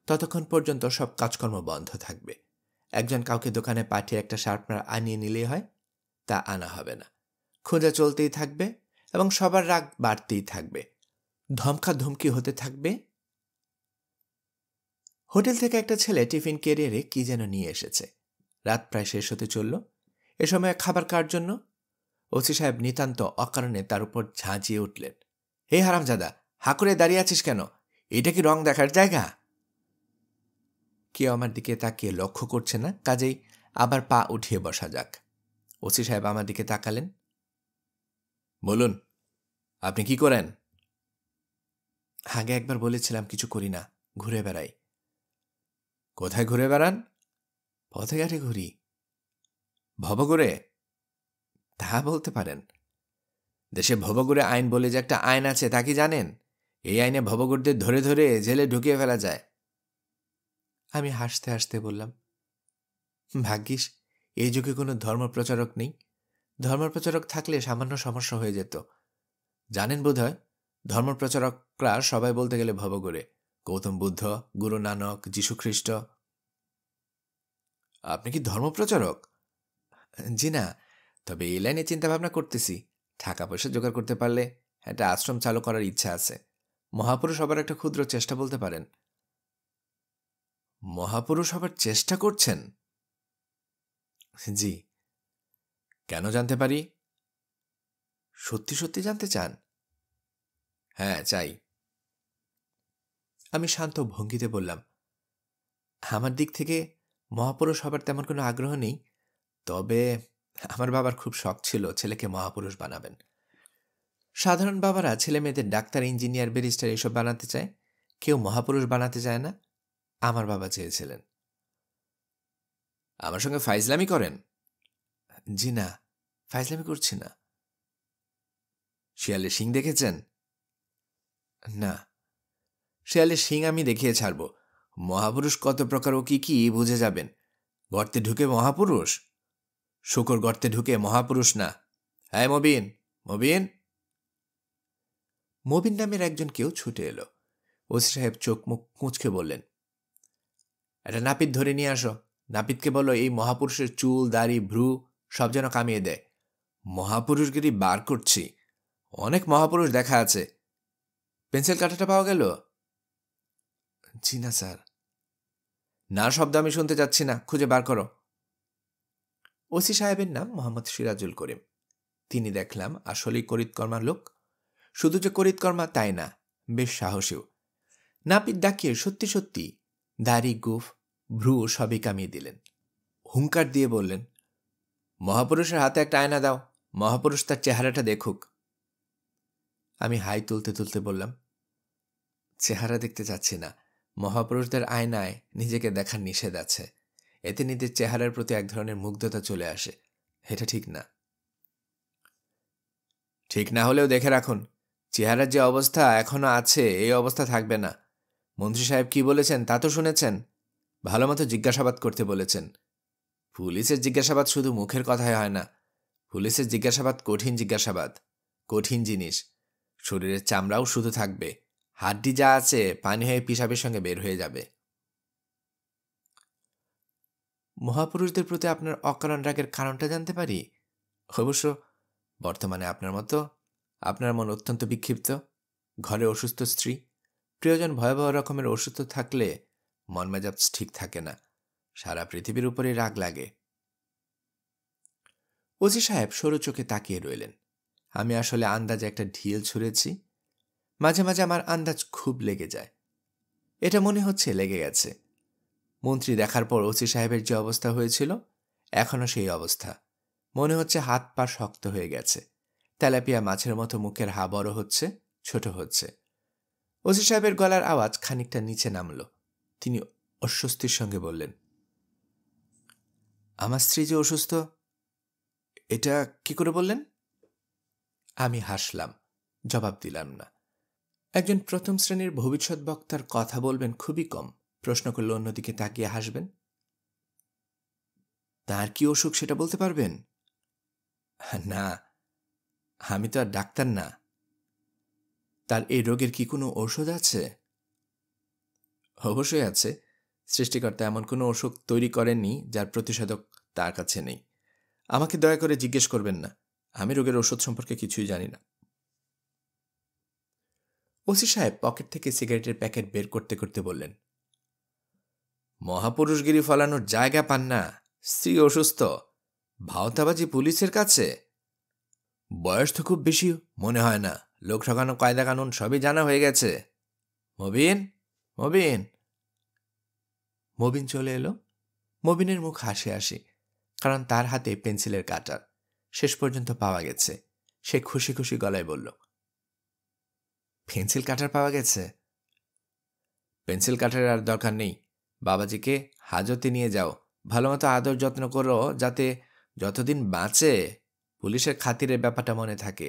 ততক্ষণ পর্যন্ত সব কাজকর্ম বন্ধ থাকবে। একজন কাউকে দোকানে পাঠিয়ে একটা শার্পনার আনিয়ে নিলেই হয়, তা আনা হবে না। খোঁজা চলতেই থাকবে এবং সবার রাগ বাড়তেই থাকবে, ধমকা ধমকি হতে থাকবে। হোটেল থেকে একটা ছেলে টিফিন ক্যারিয়ারে কি যেন নিয়ে এসেছে। রাত প্রায় শেষ হতে চলল। এ সময় খাবার কার জন্য? ওসি সাহেব নিতান্ত অকারণে তার উপর ঝাঁঝিয়ে উঠলেন। হে হারামজাদা, হাঁ করে দাঁড়িয়ে আছিস কেন? এটা কি রং দেখার জায়গা? কেউ আমার দিকে তাকিয়ে লক্ষ্য করছে না, কাজেই আবার পা উঠিয়ে বসা যাক। ওসি সাহেব আমার দিকে তাকালেন। বলুন, আপনি কি করেন? আগে একবার বলেছিলাম কিছু করি না, ঘুরে বেড়াই। কোথায় ঘুরে বেড়ান? পথে ঘাটে ঘুরি। ভবঘুরে? তা বলতে পারেন। দেশে ভবঘুরে আইন বলে যে একটা আইন আছে, তা কি জানেন? এই আইনে ভবঘুরদের ধরে ধরে জেলে ঢুকিয়ে ফেলা যায়। আমি হাসতে হাসতে বললাম, ভাগ্যিস এই যুগে কোনো ধর্মপ্রচারক নেই। ধর্মপ্রচারক থাকলে সামান্য সমস্যা হয়ে যেত। জানেন বোধহয়, ধর্মপ্রচারকরা সবাই বলতে গেলে ভবঘুরে। গৌতম বুদ্ধ, গুরু নানক, যীশুখ্রিস্ট। আপনি কি ধর্মপ্রচারক? জি না, তবে এই লাইনে চিন্তাভাবনা করতেছি। টাকা পয়সা জোগাড় করতে পারলে একটা আশ্রম চালু করার ইচ্ছা আছে। মহাপুরুষ হবার একটা ক্ষুদ্র চেষ্টা বলতে পারেন। মহাপুরুষ হবার চেষ্টা করছেন? জি। কেন জানতে পারি? সত্যি সত্যি জানতে চান? হ্যাঁ, চাই। আমি শান্ত ভঙ্গিতে বললাম, আমার দিক থেকে মহাপুরুষ হবার তেমন কোনো আগ্রহ নেই, তবে আমার বাবার খুব শখ ছিল ছেলেকে মহাপুরুষ বানাবেন। সাধারণ বাবারা ছেলে মেয়েদের ডাক্তার, ইঞ্জিনিয়ার, ব্যারিস্টার এসব বানাতে চায়, কেউ মহাপুরুষ বানাতে চায় না। আমার বাবা চেয়েছিলেন। আমার সঙ্গে ফাইজলামি করেন? জি না, ফাইজলামি করছি না। শিয়ালের শিং দেখেছেন? না। শিয়ালের শিং আমি দেখিয়ে ছাড়ব। মহাপুরুষ কত প্রকার ও কি কি বুঝে যাবেন। গর্তে ঢুকে মহাপুরুষ? শুকর গর্তে ঢুকে মহাপুরুষ না। হ্যাঁ মবিন, মবিন। মবিন নামের একজন কেউ ছুটে এলো। ওসি সাহেব চোখ মুখ কুঁচকে বললেন, একটা নাপিত ধরে নিয়ে আসো। নাপিতকে বলো এই মহাপুরুষের চুল, দাড়ি, ভ্রু সব যেন কামিয়ে দেয়। মহাপুরুষগিরি বার করছি। অনেক মহাপুরুষ দেখা আছে। পেন্সিল কাঁটাটা পাওয়া গেল? জি না স্যার। না শব্দ আমি শুনতে চাচ্ছি না, খুঁজে বার করো। ওসি সাহেবের নাম মোহাম্মদ সিরাজুল করিম। তিনি দেখলাম আসলেই করিতকর্মার লোক। শুধু যে করিতকর্মা তাই না, বেশ সাহসীও। নাপিত ডাকিয়ে সত্যি সত্যি দাড়ি, গুফ, ভ্রু সবই কামিয়ে দিলেন। হুঙ্কার দিয়ে বললেন, মহাপুরুষের হাতে একটা আয়না দাও, মহাপুরুষ তার চেহারাটা দেখুক। আমি হাই তুলতে তুলতে বললাম, চেহারা দেখতে চাচ্ছি না। মহাপুরুষদের আয়নায় নিজেকে দেখার নিষেধ আছে। এতে নিজের চেহারার প্রতি এক ধরনের মুগ্ধতা চলে আসে। এটা ঠিক না। ঠিক না হলেও দেখে রাখুন, চেহারার যে অবস্থা এখনো আছে এই অবস্থা থাকবে না। মন্ত্রী সাহেব কি বলেছেন তা তো শুনেছেন। ভালো মতো জিজ্ঞাসাবাদ করতে বলেছেন। পুলিশের জিজ্ঞাসাবাদ শুধু মুখের কথায় হয় না। পুলিশের জিজ্ঞাসাবাদ কঠিন জিজ্ঞাসাবাদ, কঠিন জিনিস। শরীরের চামড়াও শুধু থাকবে, হাড্ডি যা আছে পানি হয়ে পিশাবের সঙ্গে বের হয়ে যাবে। মহাপুরুষদের প্রতি আপনার অকারণ রাগের কারণটা জানতে পারি? অবশ্য বর্তমানে আপনার মতো আপনার মন অত্যন্ত বিক্ষিপ্ত। ঘরে অসুস্থ স্ত্রী, প্রিয়জন ভয়াবহ রকমের অসুস্থ থাকলে মন মেজাজ ঠিক থাকে না। সারা পৃথিবীর উপরেই রাগ লাগে। ওসি সাহেব সরু চোখে তাকিয়ে রইলেন। আমি আসলে আন্দাজে একটা ঢিল ছুঁড়েছি। মাঝে মাঝে আমার আন্দাজ খুব লেগে যায়। এটা মনে হচ্ছে লেগে গেছে। মন্ত্রী দেখার পর ওসি সাহেবের যে অবস্থা হয়েছিল, এখনো সেই অবস্থা। মনে হচ্ছে হাত পা শক্ত হয়ে গেছে। তেলাপিয়া মাছের মতো মুখের হা বড় হচ্ছে, ছোট হচ্ছে। ওসি সাহেবের গলার আওয়াজ খানিকটা নিচে নামল। তিনি অস্বস্তির সঙ্গে বললেন, আমার স্ত্রী যে অসুস্থ, এটা কি করে বললেন? আমি হাসলাম, জবাব দিলাম না। একজন প্রথম শ্রেণীর ভবিষ্যৎ বক্তার কথা বলবেন খুবই কম, প্রশ্ন করলে অন্যদিকে তাকিয়ে হাসবেন। তার কি অসুখ সেটা বলতে পারবেন? না, আমি তো আর ডাক্তার না। তার এই রোগের কি কোনো ঔষধ আছে? অবশ্যই আছে। সৃষ্টিকর্তা এমন কোনো অসুখ তৈরি করেননি যার প্রতিষেধক তার কাছে নেই। আমাকে দয়া করে জিজ্ঞেস করবেন না, আমি রোগের ওষুধ সম্পর্কে কিছুই জানি না। ওসি সাহেব পকেট থেকে সিগারেটের প্যাকেট বের করতে করতে বললেন, মহাপুরুষগিরি ফলানোর জায়গা পান না, স্ত্রী অসুস্থ, ভাওতাবাজি পুলিশের কাছে। বয়স তো খুব বেশি মনে হয় না, লোক ঠকানো কায়দা কানুন সবই জানা হয়ে গেছে। মবিন, মবিন। মবিন চলে এলো। মবিনের মুখ হাসি হাসি, কারণ তার হাতে পেন্সিলের কাটার শেষ পর্যন্ত পাওয়া গেছে। সে খুশি খুশি গলায় বলল, পেন্সিল কাটার পাওয়া গেছে? পেন্সিল কাটার আর দরকার নেই। বাবাজিকে হাজতে নিয়ে যাও, ভালোমতো আদর যত্ন করো, যাতে যতদিন বাঁচে পুলিশের খাতিরের ব্যাপারটা মনে থাকে।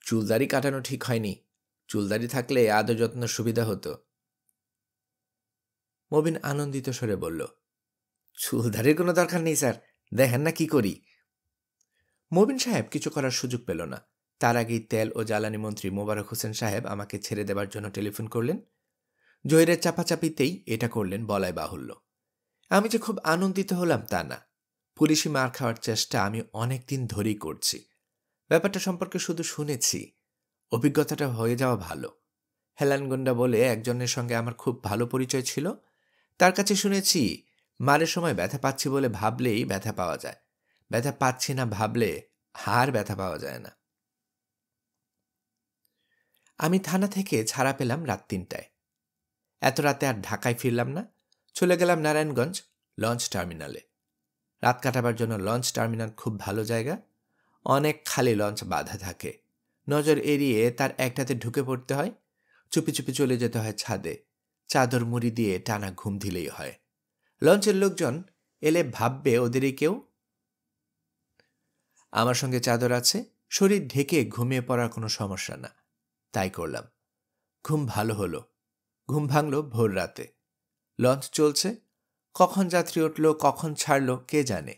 চুলদারি কাটানো ঠিক হয়নি, চুলদারি থাকলে আদর যত্ন সুবিধা হতো। মবিন আনন্দিত স্বরে বলল, চুলদারির কোনো দরকার নেই স্যার, দেখেন না কি করি। মবিন সাহেব কিছু করার সুযোগ পেল না। তার আগেই তেল ও জ্বালানি মন্ত্রী মোবারক হোসেন সাহেব আমাকে ছেড়ে দেবার জন্য টেলিফোন করলেন। জহিরের চাপাচাপিতেই এটা করলেন বলাই বাহুল্য। আমি যে খুব আনন্দিত হলাম তা না। পুলিশি মার খাওয়ার চেষ্টা আমি অনেক দিন ধরেই করছি। ব্যাপারটা সম্পর্কে শুধু শুনেছি, অভিজ্ঞতাটা হয়ে যাওয়া ভালো। হেলানগন্ডা বলে একজনের সঙ্গে আমার খুব ভালো পরিচয় ছিল। তার কাছে শুনেছি, মারের সময় ব্যথা পাচ্ছি বলে ভাবলেই ব্যথা পাওয়া যায়, ব্যথা পাচ্ছি না ভাবলে আর ব্যথা পাওয়া যায় না। আমি থানা থেকে ছাড়া পেলাম রাত 3টায়। এত রাতে আর ঢাকায় ফিরলাম না, চলে গেলাম নারায়ণগঞ্জ লঞ্চ টার্মিনালে। রাত কাটাবার জন্য লঞ্চ টার্মিনাল খুব ভালো জায়গা। অনেক খালি লঞ্চ বাঁধা থাকে, নজর এড়িয়ে তার একটাতে ঢুকে পড়তে হয়। চুপি চুপি চলে যেতে হয় ছাদে, চাদর মুড়ি দিয়ে টানা ঘুম দিলেই হয়। লঞ্চের লোকজন এলে ভাববে ওদেরই কেউ। আমার সঙ্গে চাদর আছে, শরীর ঢেকে ঘুমিয়ে পড়ার কোনো সমস্যা না। তাই করলাম। ঘুম ভালো হলো। ঘুম ভাঙল ভোর রাতে। লঞ্চ চলছে, কখন যাত্রী উঠল কখন ছাড়ল কে জানে।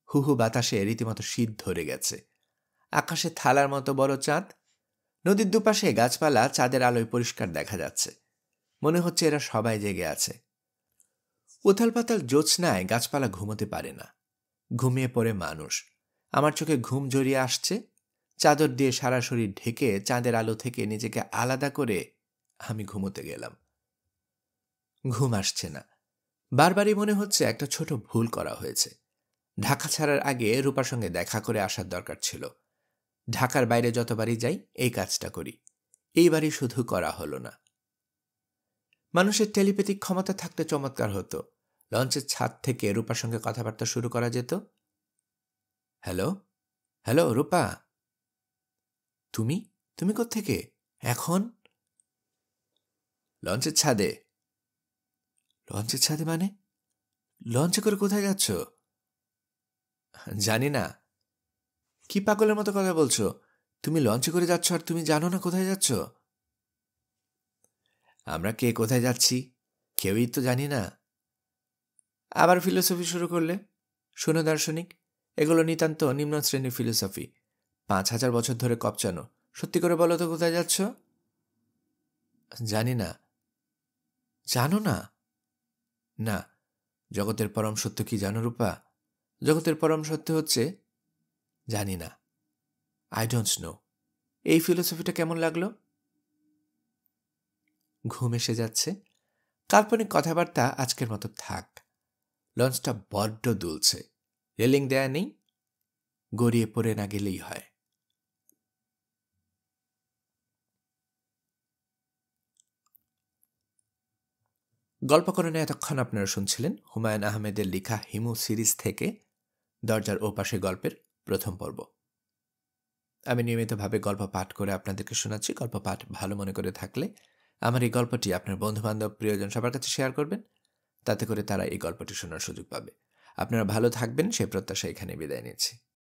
হুহু বাতাসে রীতিমতো শীত ধরে গেছে। আকাশে থালার মতো বড় চাঁদ। নদীর দুপাশে গাছপালা চাঁদের আলোয় পরিষ্কার দেখা যাচ্ছে। মনে হচ্ছে এরা সবাই জেগে আছে। উথাল পাতাল জ্যোৎস্নায় গাছপালা ঘুমোতে পারে না, ঘুমিয়ে পড়ে মানুষ। আমার চোখে ঘুম জড়িয়ে আসছে। চাদর দিয়ে সারা শরীর ঢেকে চাঁদের আলো থেকে নিজেকে আলাদা করে আমি ঘুমোতে গেলাম। ঘুম আসছে না। বারবারই মনে হচ্ছে একটা ছোট ভুল করা হয়েছে। ঢাকা ছাড়ার আগে রূপার সঙ্গে দেখা করে আসার দরকার ছিল। ঢাকার বাইরে যতবারই যাই এই কাজটা করি, এইবারই শুধু করা হলো না। মানুষের টেলিপ্যাথিক ক্ষমতা থাকতে চমৎকার হতো। লঞ্চের ছাদ থেকে রূপার সঙ্গে কথাবার্তা শুরু করা যেত। হ্যালো, হ্যালো রূপা, তুমি তুমি কোত্থেকে এখন? লঞ্চের ছাদে। লঞ্চের ছাদে মানে? লঞ্চে করে কোথায় যাচ্ছ? জানি না। কি পাগলের মতো কথা বলছো? তুমি লঞ্চে করে যাচ্ছ আর তুমি জানো না কোথায় যাচ্ছ? আমরা কে কোথায় যাচ্ছি কেউই তো জানি না। আবার ফিলোসফি শুরু করলে? শোনো দার্শনিক, এগুলো নিতান্ত নিম্ন শ্রেণীর ফিলোসফি। 5000 বছর ধরে কপচানো। সত্যি করে বলো তো কোথায় যাচ্ছ? জানি না। জানো না? না। জগতের পরম সত্য কি জানো রূপা? জগতের পরম সত্য হচ্ছে জানি না। I don't know. এই ফিলোসফিটা কেমন লাগলো? ঘুম এসে যাচ্ছে। কাল্পনিক কথাবার্তা আজকের মতো থাক। লঞ্চটা বড্ড দুলছে। রেলিং দেয়া নেই, গড়িয়ে পড়ে না গেলেই হয়। গল্পকরণে এতক্ষণ আপনারা শুনছিলেন হুমায়ুন আহমেদের লেখা হিমু সিরিজ থেকে দরজার ওপাশে গল্পের প্রথম পর্ব। আমি নিয়মিতভাবে গল্প পাঠ করে আপনাদেরকে শোনাচ্ছি। গল্প পাঠ ভালো মনে করে থাকলে আমার এই গল্পটি আপনার বন্ধুবান্ধব প্রিয়জন সবার কাছে শেয়ার করবেন, তাতে করে তারা এই গল্পটি শোনার সুযোগ পাবে। আপনারা ভালো থাকবেন সেই প্রত্যাশা এখানে বিদায় নিচ্ছি।